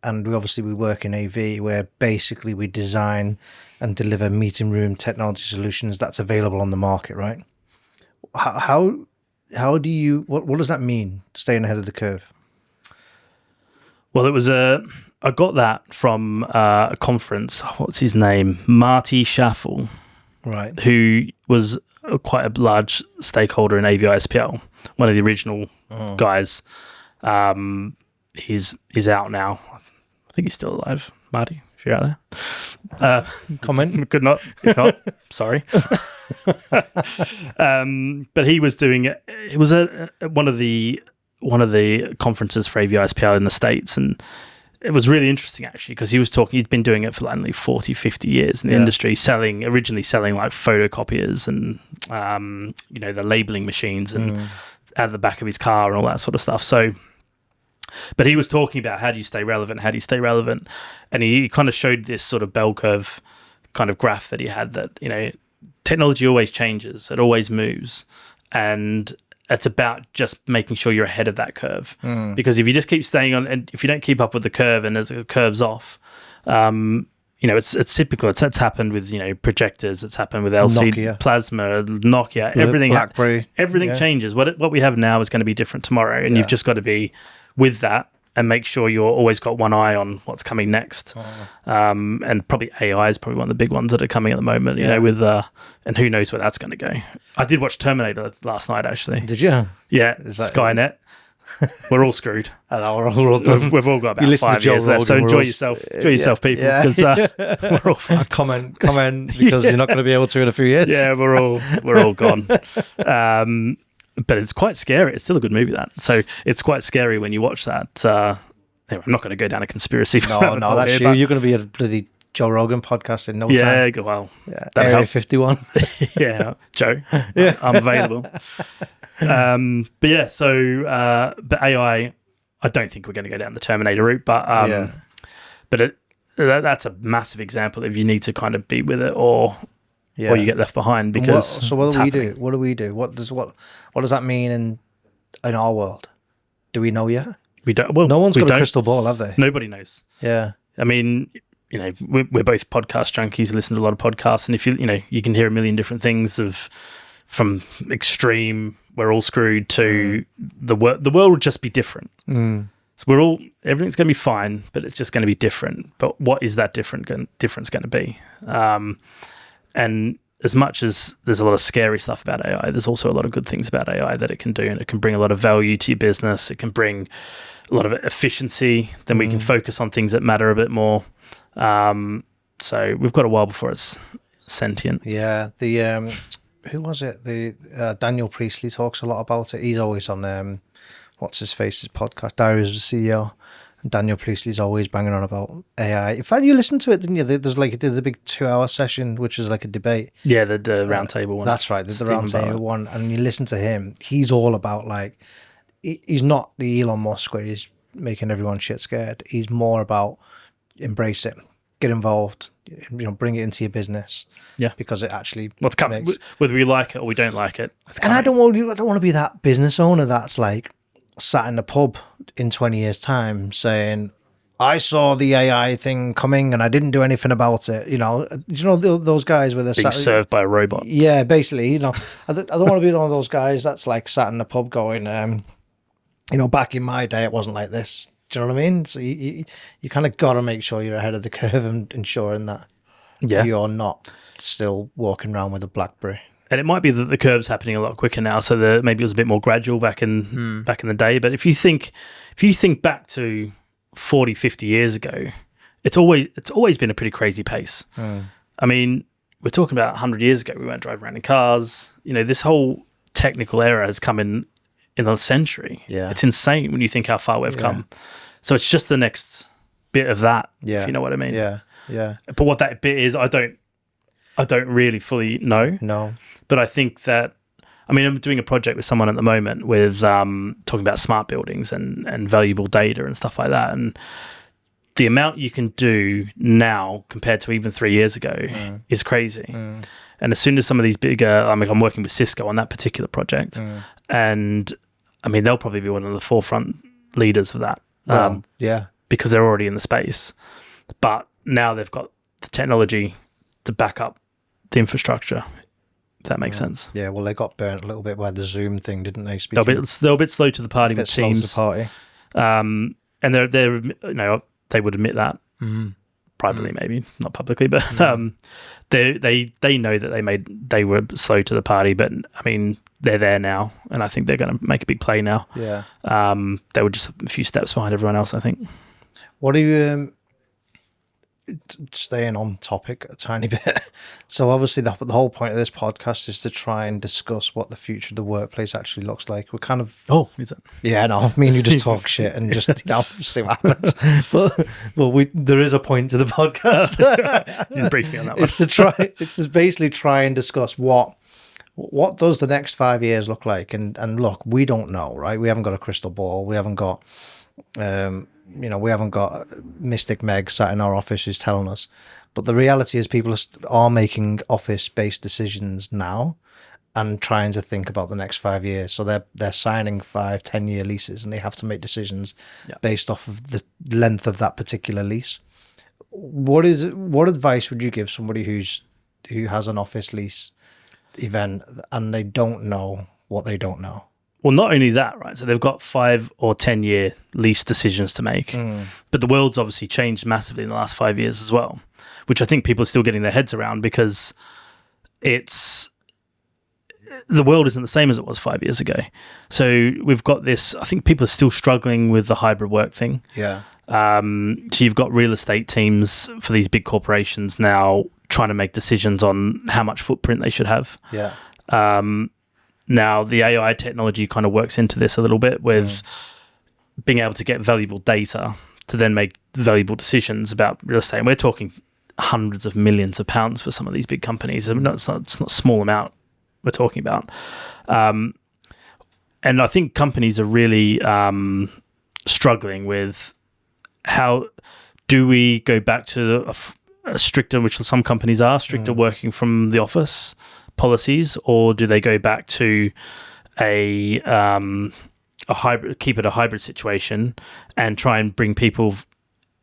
Speaker 2: And we work in AV where basically we design and deliver meeting room technology solutions that's available on the market, right? How do you, what does that mean, staying ahead of the curve?
Speaker 1: Well, it was I got that from a conference. What's his name? Marty Schaffel.
Speaker 2: Right.
Speaker 1: Who was quite a large stakeholder in AVI SPL, one of the original guys. He's out now. I think he's still alive, Marty, if you're out there.
Speaker 2: Comment.
Speaker 1: Could not. If not, sorry. But he was doing it. It was one of the conferences for AVI SPL in the States, and it was really interesting actually because he was talking. He'd been doing it for like 40, 50 years in the industry, originally selling like photocopiers and the labeling machines and at the back of his car and all that sort of stuff. So. But he was talking about how do you stay relevant, and he kind of showed this sort of bell curve kind of graph that he had that, technology always changes, it always moves, and it's about just making sure you're ahead of that curve. Because if you just keep staying on, and if you don't keep up with the curve and as the curve's off, it's typical. It's happened with projectors. It's happened with LCD,
Speaker 2: Nokia.
Speaker 1: Plasma, Nokia. Everything,
Speaker 2: BlackBerry.
Speaker 1: everything changes. What we have now is going to be different tomorrow, and you've just got to be with that and make sure you're always got one eye on what's coming next. And probably AI is probably one of the big ones that are coming at the moment. With and who knows where that's going to go. I did watch Terminator last night, actually.
Speaker 2: Did you?
Speaker 1: Yeah, Skynet. We're all screwed.
Speaker 2: We're all done.
Speaker 1: We've all got about 5 years left, so enjoy yourself, people, because we're all fucked.
Speaker 2: Comment, because you're not going to be able to in a few years.
Speaker 1: Yeah, we're all gone. But it's quite scary. It's still a good movie, that. So it's quite scary when you watch that. Anyway, I'm not going to go down a conspiracy.
Speaker 2: No, that's you. You're going to be a bloody Joe Rogan podcast in no time.
Speaker 1: Yeah, well,
Speaker 2: Area 51.
Speaker 1: Yeah, Joe. Yeah, I'm available. But yeah, so but AI, I don't think we're going to go down the Terminator route, but that's a massive example if you need to kind of be with it or you get left behind because.
Speaker 2: What do we do? What do we do? What does that mean in our world? Do we know yet?
Speaker 1: We don't. Well,
Speaker 2: no one's got a crystal ball, have they?
Speaker 1: Nobody knows.
Speaker 2: Yeah.
Speaker 1: I mean, we're both podcast junkies. Listen to a lot of podcasts, and if you can hear a million different things from extreme, we're all screwed, to the world will just be different. So everything's going to be fine, but it's just going to be different. But what is that difference going to be? And as much as there's a lot of scary stuff about AI, there's also a lot of good things about AI that it can do, and it can bring a lot of value to your business. It can bring a lot of efficiency. Then we can focus on things that matter a bit more. So we've got a while before it's sentient.
Speaker 2: Yeah, who was it? The Daniel Priestley talks a lot about it. He's always on what's his face's podcast, Diaries of the CEO. And Daniel Priestley's always banging on about AI. In fact, you listened to it, didn't you? There's the big 2-hour session, which was like a debate.
Speaker 1: Yeah, the roundtable one.
Speaker 2: That's right, the roundtable one. And you listen to him, he's all about he's not the Elon Musk where he's making everyone shit scared. He's more about embrace it, get involved, bring it into your business. Yeah, because it actually
Speaker 1: what's coming, whether we like it or we don't like it.
Speaker 2: And I don't want to be that business owner that's sat in the pub in 20 years' time saying, I saw the AI thing coming and I didn't do anything about it. Those guys where they're
Speaker 1: being served by a robot.
Speaker 2: Yeah, basically. I don't want to be one of those guys that's sat in the pub going, back in my day it wasn't like this. Do you know what I mean? So you kind of got to make sure you're ahead of the curve and ensuring that you're not still walking around with a BlackBerry.
Speaker 1: And it might be that the curve's happening a lot quicker now, so maybe it was a bit more gradual back in the day. But if you think back to 40, 50 years ago, it's always been a pretty crazy pace. I mean, we're talking about 100 years ago, we weren't driving around in cars. This whole technical era has come in a century. Yeah. It's insane when you think how far we've come. So it's just the next bit of that, if you know what I mean.
Speaker 2: Yeah, yeah.
Speaker 1: But what that bit is, I don't really fully know.
Speaker 2: No.
Speaker 1: But I think that, I'm doing a project with someone at the moment with talking about smart buildings and valuable data and stuff like that. And the amount you can do now compared to even 3 years ago is crazy. And as soon as some of these bigger, I'm working with Cisco on that particular project. And they'll probably be one of the forefront leaders of that. Because they're already in the space. But now they've got the technology to back up the infrastructure. If that makes sense.
Speaker 2: Yeah, well, they got burnt a little bit by the Zoom thing, didn't they?
Speaker 1: They're a bit slow to the party with Teams. And they're they would admit that privately, maybe not publicly, but they know that they were slow to the party. But they're there now, and I think they're going to make a big play now.
Speaker 2: Yeah.
Speaker 1: They were just a few steps behind everyone else, I think.
Speaker 2: What do you? Staying on topic a tiny bit. So obviously the whole point of this podcast is to try and discuss what the future of the workplace actually looks like. We're kind of...
Speaker 1: Oh, is it?
Speaker 2: Yeah, no, you just talk shit and just see what happens. But there is a point to the podcast.
Speaker 1: You didn't brief me on that one.
Speaker 2: It's to basically try and discuss what does the next 5 years look like? And look, we don't know, right? We haven't got a crystal ball. We haven't got... we haven't got Mystic Meg sat in our office who's telling us. But the reality is people are making office-based decisions now and trying to think about the next 5 years. So they're signing 5-10-year leases and they have to make decisions based off of the length of that particular lease. What advice would you give somebody who has an office lease event and they don't know what they don't know?
Speaker 1: Well, not only that, right? So they've got 5 or 10 year lease decisions to make, but the world's obviously changed massively in the last 5 years as well, which I think people are still getting their heads around, because the world isn't the same as it was 5 years ago. So we've got this, I think people are still struggling with the hybrid work thing.
Speaker 2: Yeah.
Speaker 1: So you've got real estate teams for these big corporations now trying to make decisions on how much footprint they should have.
Speaker 2: Yeah.
Speaker 1: Now, the AI technology kind of works into this a little bit with being able to get valuable data to then make valuable decisions about real estate. And we're talking hundreds of millions of pounds for some of these big companies. It's not a small amount we're talking about. And I think companies are really struggling with, how do we go back to a stricter, which some companies are, stricter working from the office policies, or do they go back to a hybrid, keep it a hybrid situation and try and bring people,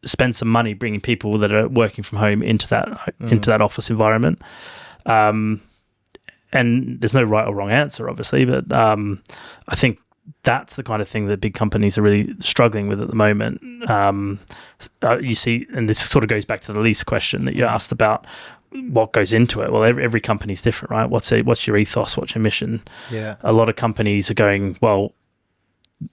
Speaker 1: spend some money bringing people that are working from home into that office environment? And there's no right or wrong answer, obviously, but I think that's the kind of thing that big companies are really struggling with at the moment. You see, and this sort of goes back to the lease question that you asked about what goes into it. Well, every company's different, right? What's your ethos? What's your mission?
Speaker 2: Yeah.
Speaker 1: A lot of companies are going, well,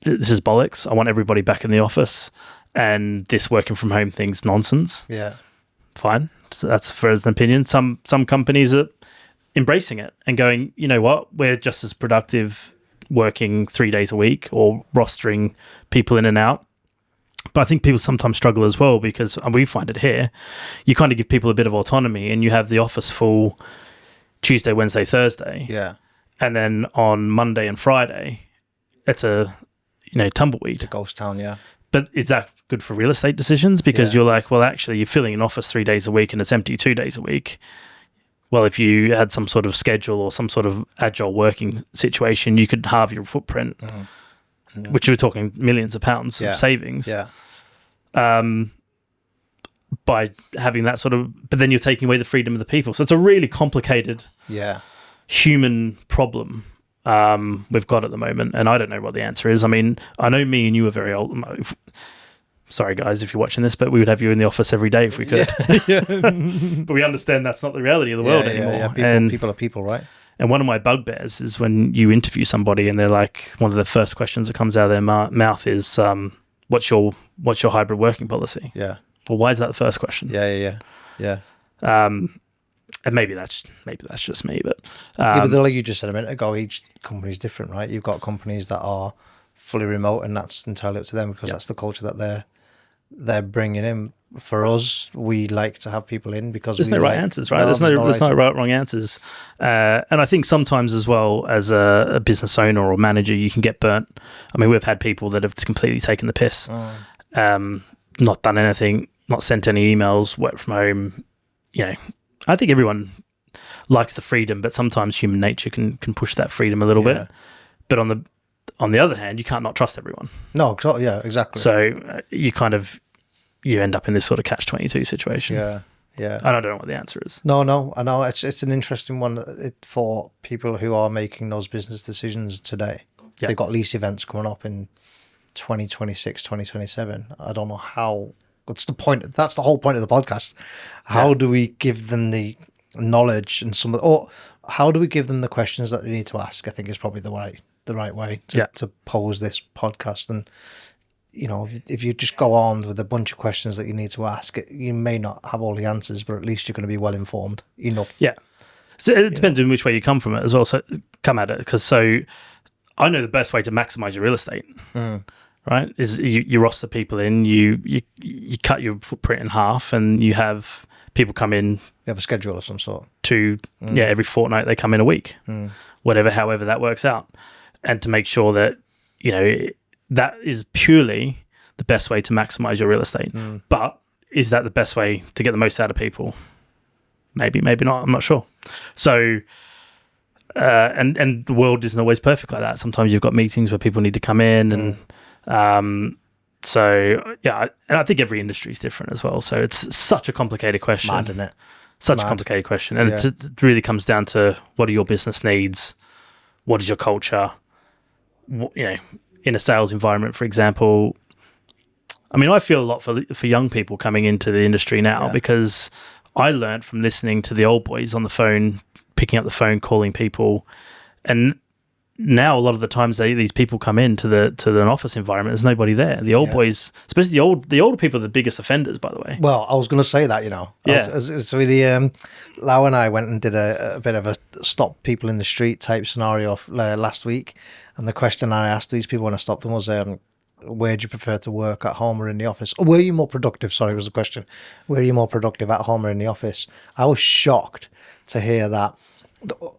Speaker 1: this is bollocks. I want everybody back in the office, and this working from home thing's nonsense.
Speaker 2: Yeah.
Speaker 1: Fine. So that's for an opinion. Some companies are embracing it and going, you know what, we're just as productive working 3 days a week or rostering people in and out. But I think people sometimes struggle as well, because, and we find it here, you kind of give people a bit of autonomy and you have the office full Tuesday, Wednesday, Thursday.
Speaker 2: Yeah.
Speaker 1: And then on Monday and Friday, it's a, tumbleweed.
Speaker 2: It's a ghost town, yeah.
Speaker 1: But is that good for real estate decisions? Because you're like, well, actually, you're filling an office 3 days a week and it's empty 2 days a week. Well, if you had some sort of schedule or some sort of agile working situation, you could halve your footprint, which we're talking millions of pounds of savings.
Speaker 2: Yeah.
Speaker 1: By having that sort of, but then you're taking away the freedom of the people. So it's a really complicated human problem we've got at the moment, and I don't know what the answer is. I mean, I know me and you are very old. Sorry, guys, if you're watching this, but we would have you in the office every day if we could. But we understand that's not the reality of the world anymore.
Speaker 2: Yeah. People are people, right?
Speaker 1: And one of my bugbears is when you interview somebody and they're like, one of the first questions that comes out of their mouth is, what's your hybrid working policy?
Speaker 2: Yeah.
Speaker 1: Well, why is that the first question?
Speaker 2: Yeah.
Speaker 1: And maybe that's just me, but
Speaker 2: but like you just said a minute ago, each company's different, right? You've got companies that are fully remote, and that's entirely up to them, because that's the culture that they're bringing in. For us, we like to have people in because
Speaker 1: there's no right answers, right? There's no right, wrong answers. And I think sometimes as well, as a business owner or manager, you can get burnt. I mean, we've had people that have completely taken the piss, not done anything, not sent any emails, worked from home. I think everyone likes the freedom, but sometimes human nature can push that freedom a little bit. But on the other hand, you can't not trust everyone.
Speaker 2: No, yeah, exactly.
Speaker 1: So you end up in this sort of catch-22 situation.
Speaker 2: Yeah.
Speaker 1: And I don't know what the answer is.
Speaker 2: No, I know. It's an interesting one for people who are making those business decisions today. Yeah. They've got lease events coming up in 2026, 2027. I don't know how. What's the point? That's the whole point of the podcast. How do we give them the knowledge and or how do we give them the questions that they need to ask? I think is probably the right way to pose this podcast. And if you just go on with a bunch of questions that you need to ask, you may not have all the answers, but at least you're going to be well informed enough.
Speaker 1: Yeah. So it depends on which way you come from it as well. So come at it, because I know the best way to maximize your real estate, right, is you roster people in, you cut your footprint in half, and you have people come in. You
Speaker 2: have a schedule of some sort.
Speaker 1: Every fortnight they come in a week, however that works out, and to make sure that that is purely the best way to maximize your real estate. But is that the best way to get the most out of people? Maybe not. I'm not sure. So, and the world isn't always perfect like that. Sometimes you've got meetings where people need to come in, and So, yeah, and I think every industry is different as well. So it's such a complicated question.
Speaker 2: Mad, isn't it?
Speaker 1: Such a complicated question. And it really comes down to what are your business needs? What is your culture? In a sales environment, for example. I mean, I feel a lot for young people coming into the industry now because I learned from listening to the old boys on the phone, picking up the phone, calling people. And now a lot of the times these people come into an office environment, there's nobody there. The old boys, especially the older people, are the biggest offenders, by the way.
Speaker 2: Well, I was going to say that, So Lau and I went and did a bit of a stop people in the street type scenario last week, and the question I asked these people when I stopped them was, where do you prefer to work, at home or in the office? Or were you more productive? Sorry, was the question. Were you more productive at home or in the office? I was shocked to hear that.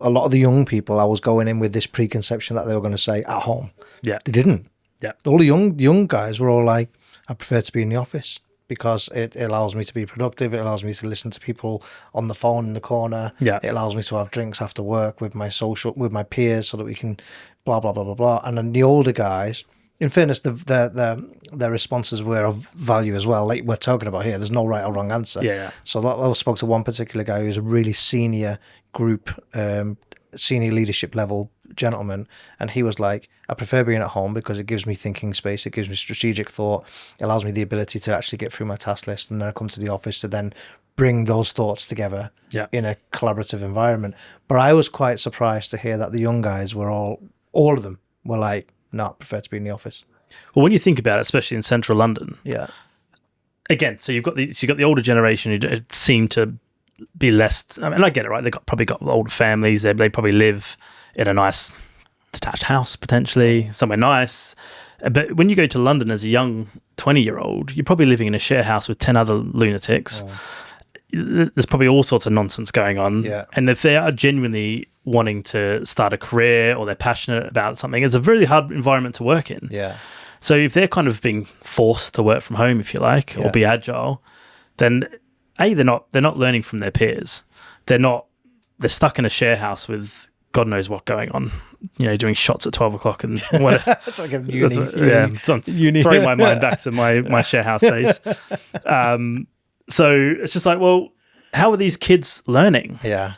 Speaker 2: A lot of the young people, I was going in with this preconception that they were going to say at home.
Speaker 1: Yeah.
Speaker 2: They didn't.
Speaker 1: Yeah.
Speaker 2: All the young guys were all like, I prefer to be in the office because it allows me to be productive. It allows me to listen to people on the phone in the corner.
Speaker 1: Yeah.
Speaker 2: It allows me to have drinks after work with my peers so that we can blah, blah, blah, blah, blah. And then the older guys, in fairness, their responses were of value as well. Like we're talking about here, there's no right or wrong answer.
Speaker 1: Yeah.
Speaker 2: So I spoke to one particular guy who's a really senior group, senior leadership level gentleman, and he was like, I prefer being at home because it gives me thinking space, it gives me strategic thought, it allows me the ability to actually get through my task list, and then I come to the office to then bring those thoughts together in a collaborative environment. But I was quite surprised to hear that the young guys were all of them were like, no, I prefer to be in the office.
Speaker 1: Well, when you think about it, especially in central London, again, so you've got the older generation who seem to be less. I mean, I get it, right? They've probably got older families. They probably live in a nice detached house, potentially somewhere nice. But when you go to London as a young 20-year-old, you're probably living in a share house with 10 other lunatics. There's probably all sorts of nonsense going on.
Speaker 2: Yeah.
Speaker 1: And if they are genuinely wanting to start a career or they're passionate about something, it's a really hard environment to work in.
Speaker 2: Yeah.
Speaker 1: So if they're kind of being forced to work from home, if you like, or be agile, then they're not learning from their peers. They're stuck in a share house with God knows what going on, doing shots at 12 o'clock and whatever.
Speaker 2: It's like a uni.
Speaker 1: I'm throwing my mind back to my share house days. So it's just like, well, how are these kids learning?
Speaker 2: Yeah.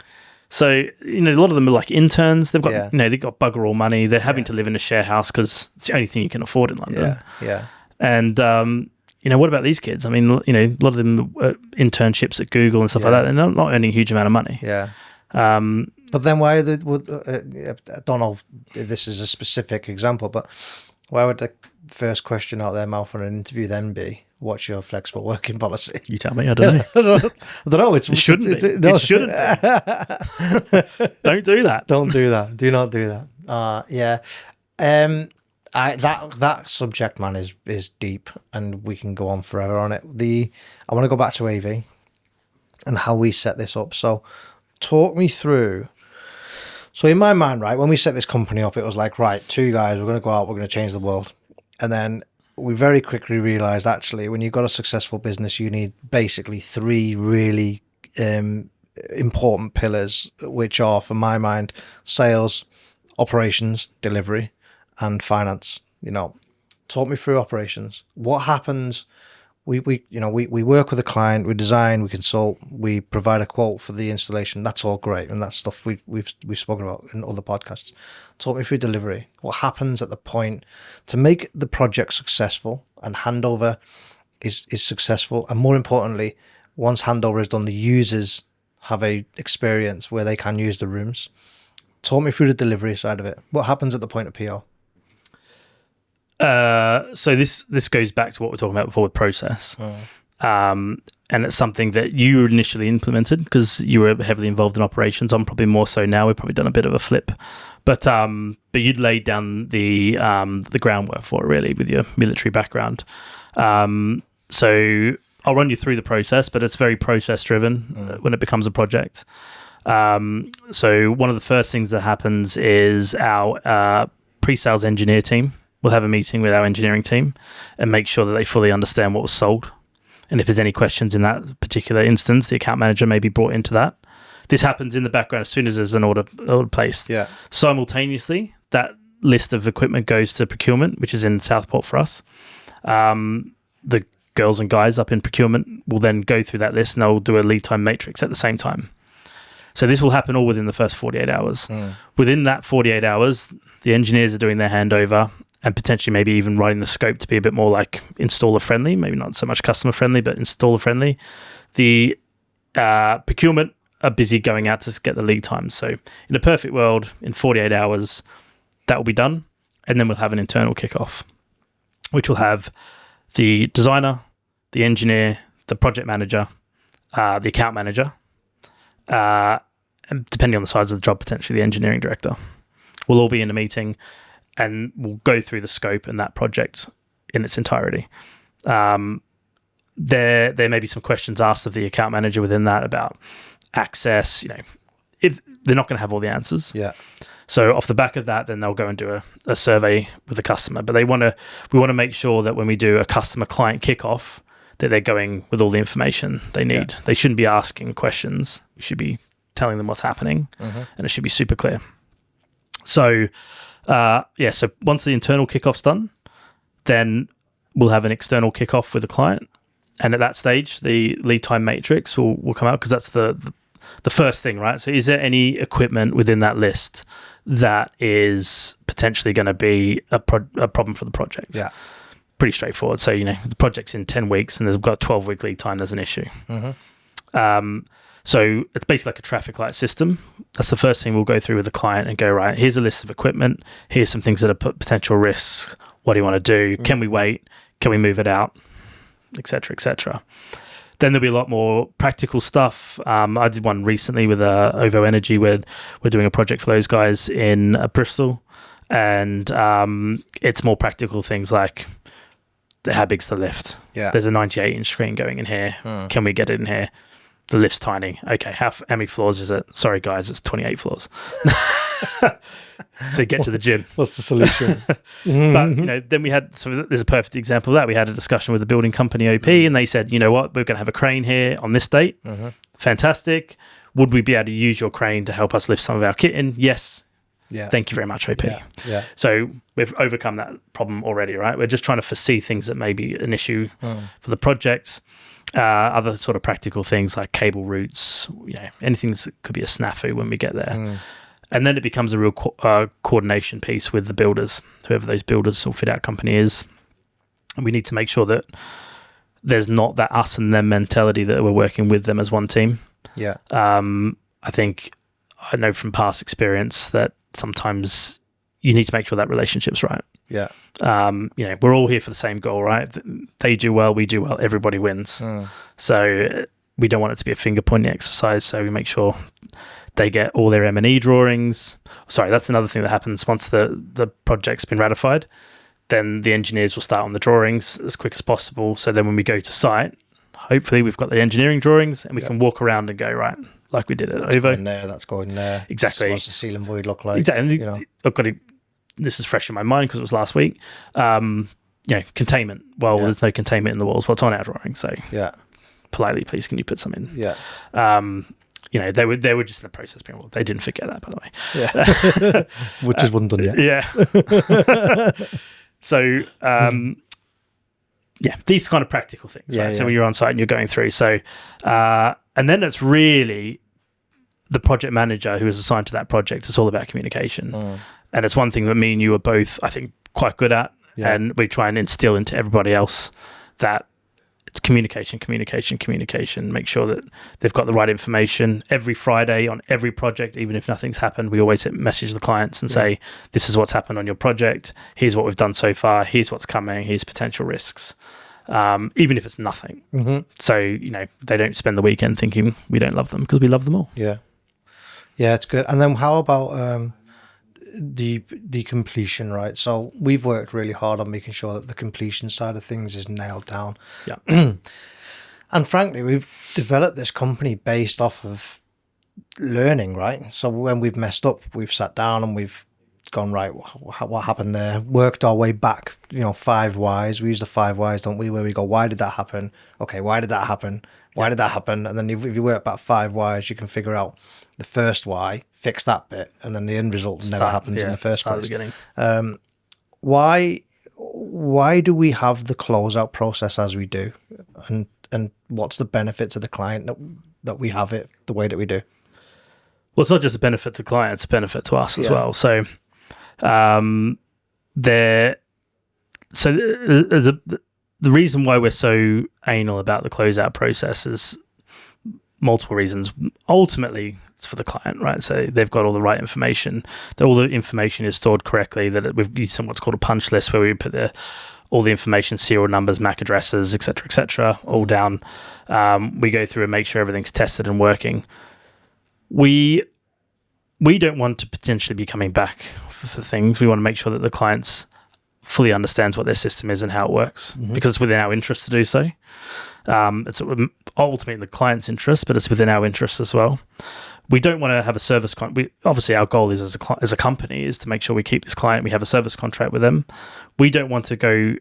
Speaker 1: So, a lot of them are like interns. They've got, they've got bugger all money. They're having to live in a share house because it's the only thing you can afford in London.
Speaker 2: Yeah.
Speaker 1: And, what about these kids? I mean, a lot of them internships at Google and stuff like that. They're not earning a huge amount of money.
Speaker 2: Yeah. But then why I don't know if this is a specific example, but why would the first question out of their mouth on an interview then be, what's your flexible working policy?
Speaker 1: You tell me, I don't know.
Speaker 2: I don't know. It
Speaker 1: shouldn't be. It shouldn't be. Don't do that.
Speaker 2: Don't do that. Do not do that. Yeah. That subject, man, is deep, and we can go on forever on it. I want to go back to AV and how we set this up. So talk me through. So in my mind, right, when we set this company up, it was like, right, two guys, we're going to go out, we're going to change the world. And then we very quickly realized, actually, when you've got a successful business, you need basically three really important pillars, which are, for my mind, sales, operations, delivery, and finance. Talk me through operations. What happens? We work with a client, we design, we consult, we provide a quote for the installation. That's all great, and that's stuff we've spoken about in other podcasts. Talk me through delivery. What happens at the point to make the project successful and handover is successful, and more importantly, once handover is done, the users have a experience where they can use the rooms. Talk me through the delivery side of it. What happens at the point of PO?
Speaker 1: So this goes back to what we were talking about before with process. And it's something that you initially implemented because you were heavily involved in operations. I'm probably more so now. We've probably done a bit of a flip, but you'd laid down the groundwork for it really with your military background. So I'll run you through the process, but it's very process driven when it becomes a project. So one of the first things that happens is our pre-sales engineer team will have a meeting with our engineering team and make sure that they fully understand what was sold. And if there's any questions in that particular instance, the account manager may be brought into that. This happens in the background as soon as there's an order placed.
Speaker 2: Yeah.
Speaker 1: Simultaneously, that list of equipment goes to procurement, which is in Southport for us. The girls and guys up in procurement will then go through that list and they'll do a lead time matrix at the same time. So this will happen all within the first 48 hours. Within that 48 hours, the engineers are doing their handover and potentially maybe even writing the scope to be a bit more like installer friendly, maybe not so much customer friendly, but installer friendly. The procurement are busy going out to get the lead times. So in a perfect world, in 48 hours, that will be done. And then we'll have an internal kickoff, which will have the designer, the engineer, the project manager, the account manager, and depending on the size of the job, potentially the engineering director. We'll all be in a meeting and we'll go through the scope and that project in its entirety. There may be some questions asked of the account manager within that about access. If they're not going to have all the answers.
Speaker 2: Yeah.
Speaker 1: So off the back of that, then they'll go and do a survey with the customer. But we want to make sure that when we do a customer client kickoff, that they're going with all the information they need. Yeah. They shouldn't be asking questions. We should be telling them what's happening, and it should be super clear. So, so once the internal kickoff's done, then we'll have an external kickoff with the client. And at that stage, the lead time matrix will come out, because that's the first thing, right? So is there any equipment within that list that is potentially going to be a problem for the project?
Speaker 2: Yeah.
Speaker 1: Pretty straightforward. So, the project's in 10 weeks and there's got a 12-week lead time, there's an issue. So it's basically like a traffic light system. That's the first thing we'll go through with the client and go, right, here's a list of equipment. Here's some things that are potential risks. What do you want to do? Can we wait? Can we move it out? Et cetera, et cetera. Then there'll be a lot more practical stuff. I did one recently with OVO Energy where we're doing a project for those guys in Bristol. And it's more practical things like, how big's the lift? Yeah. There's a 98-inch screen going in here. Can we get it in here? The lift's tiny. Okay, how many floors is it? Sorry, guys, it's 28 floors. So get to the gym.
Speaker 2: What's the solution?
Speaker 1: But, then we had, so there's a perfect example of that. We had a discussion with the building company OP, and they said, you know what, we're going to have a crane here on this date. Fantastic. Would we be able to use your crane to help us lift some of our kit in? Yes. Yeah. Thank you very much, OP.
Speaker 2: Yeah.
Speaker 1: So we've overcome that problem already, right? We're just trying to foresee things that may be an issue for the projects. Other sort of practical things like cable routes, anything that could be a snafu when we get there. And then it becomes a real coordination piece with the builders, whoever those builders or fit out company is. And we need to make sure that there's not that us and them mentality, that we're working with them as one team.
Speaker 2: Yeah.
Speaker 1: I know from past experience that sometimes you need to make sure that relationship's right.
Speaker 2: Yeah.
Speaker 1: We're all here for the same goal, right? They do well, we do well, everybody wins. So we don't want it to be a finger pointing exercise. So we make sure they get all their M&E drawings. Sorry, that's another thing that happens once the project's been ratified. Then the engineers will start on the drawings as quick as possible. So then when we go to site, hopefully we've got the engineering drawings and we can walk around and go, right, like we did at OVO.
Speaker 2: That's going there.
Speaker 1: Exactly.
Speaker 2: What's the ceiling void look like?
Speaker 1: Exactly. I've got to, this is fresh in my mind because it was last week. Containment. Well, there's no containment in the walls. What's on our drawing? So politely, please, can you put some in?
Speaker 2: Yeah.
Speaker 1: They were just in the process being, well, they didn't forget that, by the way.
Speaker 2: Yeah. Which is one done yet.
Speaker 1: Yeah. So, these kind of practical things.
Speaker 2: Yeah,
Speaker 1: right? So when you're on site and you're going through. So, and then it's really the project manager who is assigned to that project. It's all about communication. And it's one thing that me and you are both, I think, quite good at. Yeah. And we try and instill into everybody else that it's communication. Make sure that they've got the right information. Every Friday on every project, even if nothing's happened, we always message the clients and say, this is what's happened on your project. Here's what we've done so far. Here's what's coming. Here's potential risks. Even if it's nothing. So, they don't spend the weekend thinking we don't love them, because we love them all.
Speaker 2: Yeah. Yeah, it's good. And then how about the completion, right? So we've worked really hard on making sure that the completion side of things is nailed down.
Speaker 1: Yeah.
Speaker 2: And frankly, we've developed this company based off of learning, right? So when we've messed up, we've sat down and we've gone, right, what happened there? Worked our way back, 5 whys. We use the 5 whys, don't we? Where we go, why did that happen? Okay, why did that happen? Why did that happen? And then if you work back 5 whys, you can figure out the first why, fix that bit, and then the end result never happens in the first place.
Speaker 1: Beginning.
Speaker 2: why do we have the closeout process as we do, and what's the benefit to the client that we have it the way that we do?
Speaker 1: Well, it's not just a benefit to the client; it's a benefit to us as well. So, the reason why we're so anal about the closeout process is multiple reasons. Ultimately, it's for the client, right? So they've got all the right information, that all the information is stored correctly, that we've used what's called a punch list where we put all the information, serial numbers, MAC addresses, etc., all down. We go through and make sure everything's tested and working. We don't want to potentially be coming back for things. We want to make sure that the clients fully understands what their system is and how it works, because it's within our interest to do so. It's ultimately in the client's interest, but it's within our interest as well. We don't want to have a service obviously our goal is as a company is to make sure we keep this client, we have a service contract with them. We don't want to go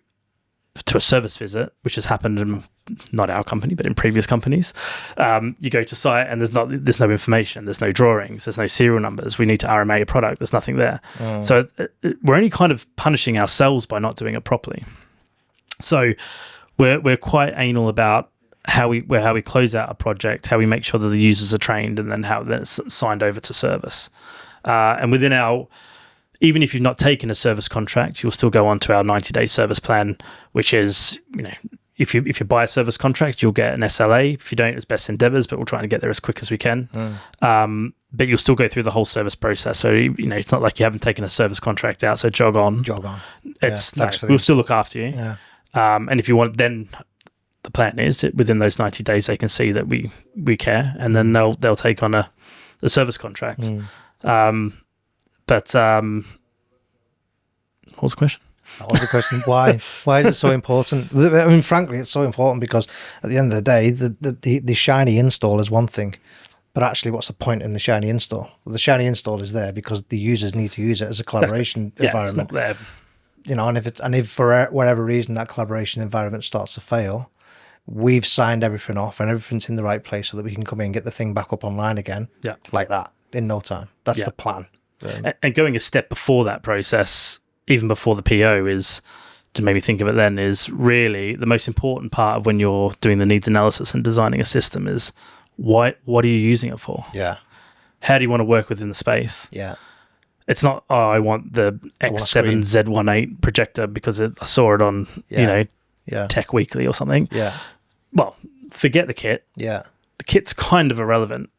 Speaker 1: to a service visit, which has happened in not our company, but in previous companies. You go to site and there's no information, there's no drawings, there's no serial numbers. We need to RMA a product, there's nothing there. So we're only kind of punishing ourselves by not doing it properly. So we're quite anal about how we close out a project, how we make sure that the users are trained, and then how that's signed over to service. And within even if you've not taken a service contract, you'll still go on to our 90-day service plan, which is, if you buy a service contract, you'll get an SLA. If you don't, it's best endeavors, but we'll try to get there as quick as we can. But you'll still go through the whole service process. So, it's not like you haven't taken a service contract out, so jog on. We'll still look after you.
Speaker 2: Yeah.
Speaker 1: And if you want, then the plan is that within those 90 days, they can see that we care, and then they'll take on a service contract. But what was the question?
Speaker 2: That was the question. Why? Why is it so important? I mean, frankly, it's so important because at the end of the day, the shiny install is one thing, but actually, what's the point in the shiny install? Well, the shiny install is there because the users need to use it as a collaboration environment.
Speaker 1: It's not there.
Speaker 2: And if for whatever reason that collaboration environment starts to fail, we've signed everything off and everything's in the right place so that we can come in and get the thing back up online again.
Speaker 1: Yeah,
Speaker 2: like that in no time. That's the plan.
Speaker 1: And going a step before that process, even before the PO, is to maybe think of it then, is really the most important part of when you're doing the needs analysis and designing a system is what are you using it for?
Speaker 2: Yeah.
Speaker 1: How do you want to work within the space?
Speaker 2: Yeah.
Speaker 1: It's not, I want the X7 Z18 projector because I saw it on, Tech Weekly or something.
Speaker 2: Yeah.
Speaker 1: Well, forget the kit.
Speaker 2: Yeah.
Speaker 1: The kit's kind of irrelevant.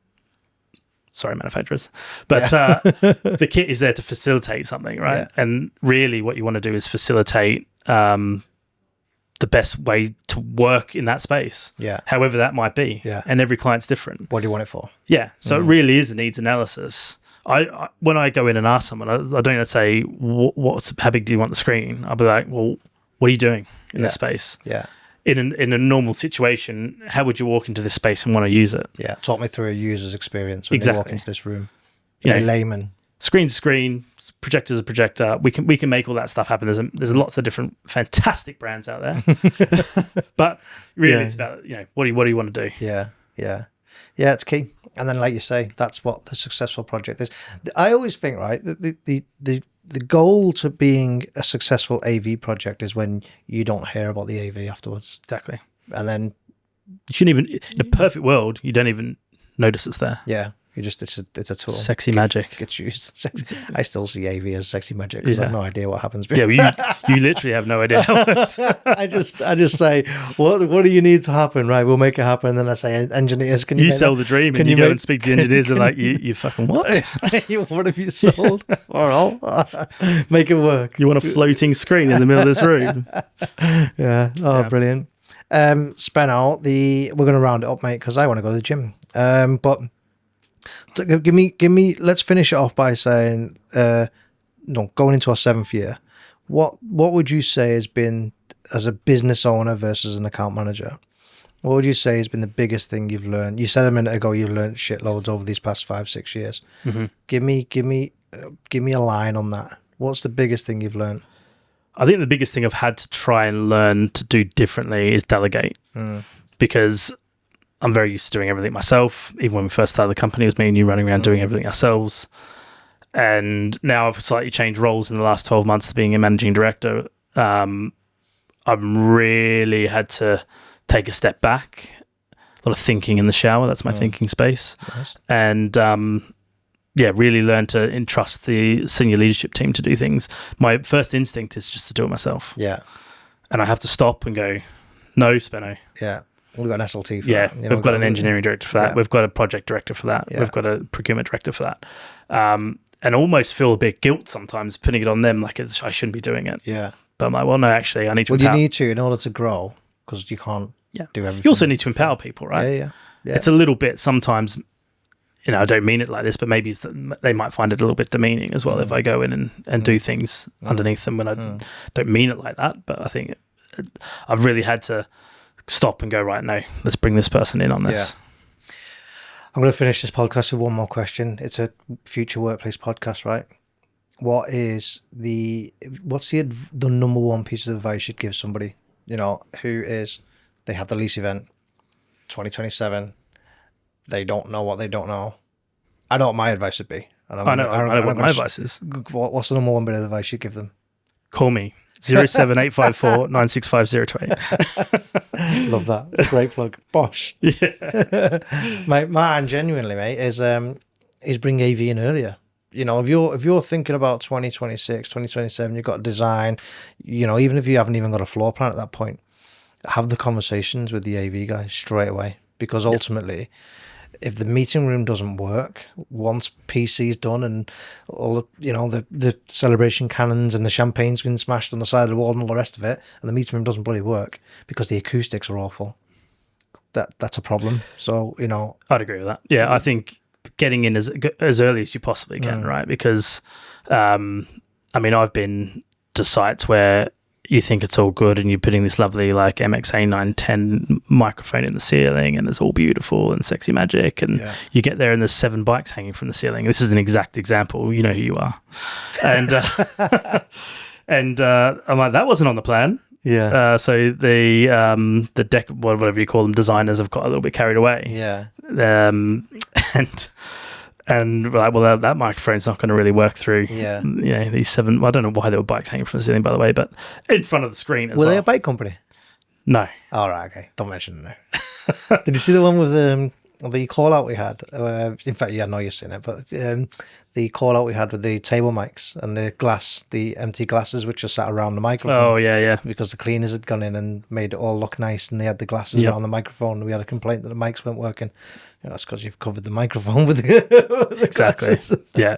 Speaker 1: Sorry, manufacturers. But the kit is there to facilitate something, right? Yeah. And really what you want to do is facilitate the best way to work in that space.
Speaker 2: Yeah.
Speaker 1: However that might be.
Speaker 2: Yeah.
Speaker 1: And every client's different.
Speaker 2: What do you want it for?
Speaker 1: Yeah. So it really is a needs analysis. I when I go in and ask someone, I don't say, how big do you want the screen? I'll be like, well, what are you doing in this space?
Speaker 2: Yeah.
Speaker 1: In a normal situation, how would you walk into this space and want to use it?
Speaker 2: Yeah, talk me through a user's experience when they walk into this room. Layman.
Speaker 1: Screen to screen, projector to projector. We can make all that stuff happen. There's lots of different fantastic brands out there, but really it's about what do you want to do?
Speaker 2: Yeah, it's key. And then, like you say, that's what the successful project is. I always think, right, the goal to being a successful AV project is when you don't hear about the AV afterwards.
Speaker 1: Exactly.
Speaker 2: And then
Speaker 1: you shouldn't even, in a perfect world, you don't even notice it's there.
Speaker 2: Yeah. It's a tool.
Speaker 1: Sexy magic.
Speaker 2: Gets used. I still see AV as sexy magic because I have no idea what happens.
Speaker 1: Yeah, you literally have no idea how it works.
Speaker 2: I just say, what do you need to happen? Right, we'll make it happen. And then I say, engineers, can you
Speaker 1: sell the dream and you go and speak to the engineers and like, you fucking what?
Speaker 2: What have you sold? All right, make it work.
Speaker 1: You want a floating screen in the middle of this room?
Speaker 2: Yeah. Oh, yeah. Brilliant. Spen out we're going to round it up, mate, because I want to go to the gym. But give me. Let's finish it off by saying, going into our 7th year, what would you say has been, as a business owner versus an account manager, what would you say has been the biggest thing you've learned? You said a minute ago you've learned shitloads over these past 5-6 years. Mm-hmm. Give me a line on that. What's the biggest thing you've learned?
Speaker 1: I think the biggest thing I've had to try and learn to do differently is delegate, because I'm very used to doing everything myself. Even when we first started the company, it was me and you running around doing everything ourselves. And now I've slightly changed roles in the last 12 months to being a managing director. really had to take a step back. A lot of thinking in the shower. That's my thinking space.
Speaker 2: Nice.
Speaker 1: And really learn to entrust the senior leadership team to do things. My first instinct is just to do it myself.
Speaker 2: Yeah.
Speaker 1: And I have to stop and go, no, Spenno.
Speaker 2: Yeah. We've got an SLT for
Speaker 1: Yeah,
Speaker 2: that. You know,
Speaker 1: we've got an engineering director for that.
Speaker 2: Yeah.
Speaker 1: We've got a project director for that.
Speaker 2: Yeah.
Speaker 1: We've got a procurement director for that. And almost feel a bit guilt sometimes putting it on them, like I shouldn't be doing it.
Speaker 2: Yeah.
Speaker 1: But I'm like, well, no, actually, I need to
Speaker 2: Well,
Speaker 1: empower.
Speaker 2: you need to in order to grow, because you can't do everything.
Speaker 1: You also need to empower people, right?
Speaker 2: Yeah.
Speaker 1: It's a little bit sometimes, I don't mean it like this, but maybe they might find it a little bit demeaning as well if I go in and do things underneath them when I don't mean it like that. But I think I've really had to stop and go, right, no, let's bring this person in on this.
Speaker 2: Yeah. I'm going to finish this podcast with one more question. It's a future workplace podcast, right? What's the number one piece of advice you'd give somebody, they have the lease event 2027, they don't know what they don't know. I know what my advice would be.
Speaker 1: I know what my advice is.
Speaker 2: What's the number one bit of advice you'd give them?
Speaker 1: Call me. 07854 96502.
Speaker 2: Love that. Great plug. Bosh.
Speaker 1: Yeah.
Speaker 2: Mine genuinely, mate, is bring AV in earlier. If you're thinking about 2026, 2027, you've got a design, even if you haven't even got a floor plan at that point, have the conversations with the AV guys straight away. Because ultimately, if the meeting room doesn't work, once PC's done and all the celebration cannons and the champagne's been smashed on the side of the wall and all the rest of it, and the meeting room doesn't bloody work because the acoustics are awful, that's a problem. So,
Speaker 1: I'd agree with that. Yeah, I think getting in as early as you possibly can, right? Because, I've been to sites where you think it's all good and you're putting this lovely like MXA 910 microphone in the ceiling and it's all beautiful and sexy magic, and you get there and there's 7 bikes hanging from the ceiling. This is an exact example. You know who you are. And and I'm like, that wasn't on the plan.
Speaker 2: Yeah.
Speaker 1: So the deck, whatever you call them, designers have got a little bit carried away.
Speaker 2: Yeah.
Speaker 1: And we're like, well, that microphone's not going to really work through.
Speaker 2: Yeah.
Speaker 1: These 7. I don't know why there were bikes hanging from the ceiling, by the way, but in front of the screen as well.
Speaker 2: Were they a bike company?
Speaker 1: No.
Speaker 2: All right. Okay. Don't mention it now. Did you see the one with the call out we had? In fact, I know you've seen it, but the call out we had with the table mics and the empty glasses which are sat around the microphone.
Speaker 1: Oh yeah.
Speaker 2: Because the cleaners had gone in and made it all look nice, and they had the glasses around the microphone. We had a complaint that the mics weren't working. That's because you've covered the microphone with the
Speaker 1: exactly.
Speaker 2: glasses.
Speaker 1: Yeah,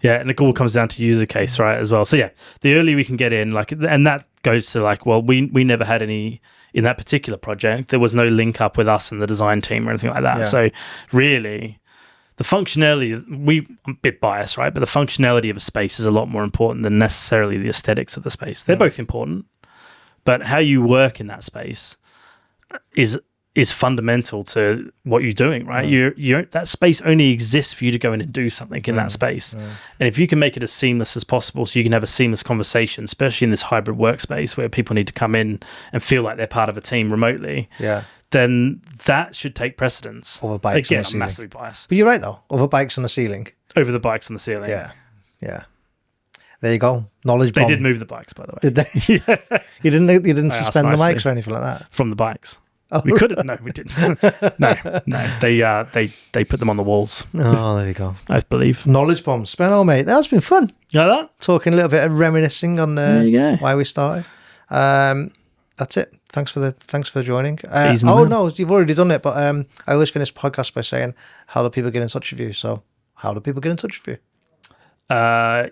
Speaker 1: and it all comes down to user case, right? As well. So yeah, the earlier we can get in, and that goes to we never had any. In that particular project, there was no link up with us and the design team or anything like that.
Speaker 2: Yeah.
Speaker 1: So really, the functionality, I'm a bit biased, right? But the functionality of a space is a lot more important than necessarily the aesthetics of the space. They're both important, but how you work in that space is fundamental to what you're doing, right? You're that space only exists for you to go in and do something in that space. And if you can make it as seamless as possible so you can have a seamless conversation, especially in this hybrid workspace where people need to come in and feel like they're part of a team remotely, then that should take precedence.
Speaker 2: Over bikes
Speaker 1: Again,
Speaker 2: on the
Speaker 1: I'm
Speaker 2: ceiling.
Speaker 1: massively biased.
Speaker 2: But you're right, though. Over bikes on the ceiling.
Speaker 1: Over the bikes on the ceiling.
Speaker 2: Yeah. There you go. Knowledge
Speaker 1: They
Speaker 2: bomb.
Speaker 1: did move the bikes, by the way.
Speaker 2: Did they?
Speaker 1: Yeah.
Speaker 2: You didn't
Speaker 1: I asked
Speaker 2: suspend the
Speaker 1: nicely.
Speaker 2: mics or anything like that?
Speaker 1: From the bikes.
Speaker 2: Oh,
Speaker 1: We could have. No, we didn't. No. They put them on the walls,
Speaker 2: Oh, there you go.
Speaker 1: I believe.
Speaker 2: Knowledge bomb. Spenno, mate. That's been fun.
Speaker 1: You like that?
Speaker 2: Talking a little bit of reminiscing on
Speaker 1: There you go.
Speaker 2: why we started. That's it. Thanks for joining.
Speaker 1: Easy now.
Speaker 2: No, you've already done it. But I always finish podcasts by saying, "How do people get in touch with you?" So, how do people get in touch with you?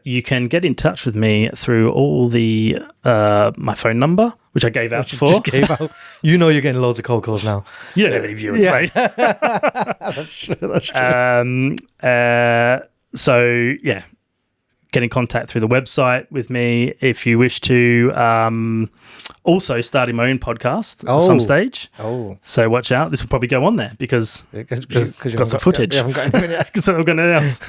Speaker 1: You can get in touch with me through all the my phone number, which I gave out before.
Speaker 2: Just gave out. You know, you're getting loads of cold calls now.
Speaker 1: You don't have any viewers, mate.
Speaker 2: That's true. That's true.
Speaker 1: So yeah, get in contact through the website with me if you wish to. Also, starting my own podcast at some stage.
Speaker 2: Oh,
Speaker 1: so watch out. This will probably go on there because
Speaker 2: you
Speaker 1: got some footage.
Speaker 2: You haven't got anything yet.
Speaker 1: Because I'm going to announce.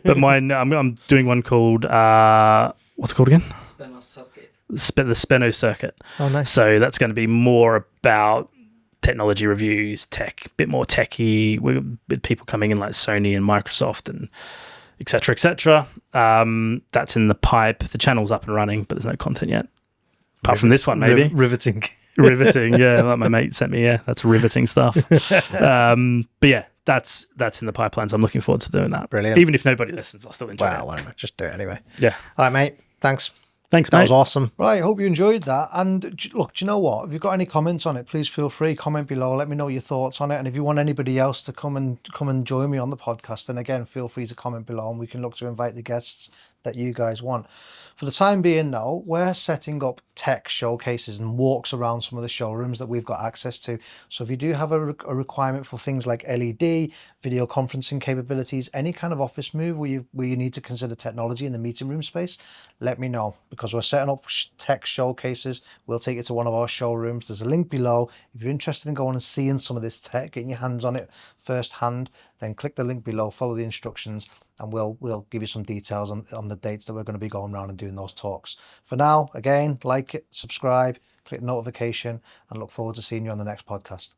Speaker 1: But mine, I'm doing one called what's it called again? The Speno Circuit.
Speaker 2: Oh, nice.
Speaker 1: So that's going to be more about technology reviews, tech, a bit more techy, with people coming in like Sony and Microsoft and et cetera, et cetera. That's in the pipe. The channel's up and running, but there's no content yet. Apart from this one, maybe.
Speaker 2: Riveting.
Speaker 1: Riveting, yeah, like my mate sent me. Yeah, that's riveting stuff. But yeah, that's in the pipeline, so I'm looking forward to doing that.
Speaker 2: Brilliant.
Speaker 1: Even if nobody listens, I'll still enjoy it.
Speaker 2: Whatever, just do it anyway.
Speaker 1: Yeah.
Speaker 2: All right, mate. Thanks.
Speaker 1: Thanks,
Speaker 2: That
Speaker 1: mate.
Speaker 2: was awesome. Right, hope you enjoyed that. And look, do you know what? If you've got any comments on it, please feel free, comment below. Let me know your thoughts on it. And if you want anybody else to come and join me on the podcast, then again, feel free to comment below, and we can look to invite the guests that you guys want. For the time being now, we're setting up tech showcases and walks around some of the showrooms that we've got access to. So if you do have a requirement for things like LED, video conferencing capabilities, any kind of office move where you need to consider technology in the meeting room space, let me know, because we're setting up tech showcases. We'll take you to one of our showrooms. There's a link below. If you're interested in going and seeing some of this tech, getting your hands on it firsthand, then click the link below, follow the instructions, and we'll give you some details on the dates that we're going to be going around and doing those talks. For now, again, like it, subscribe, click the notification, and look forward to seeing you on the next podcast.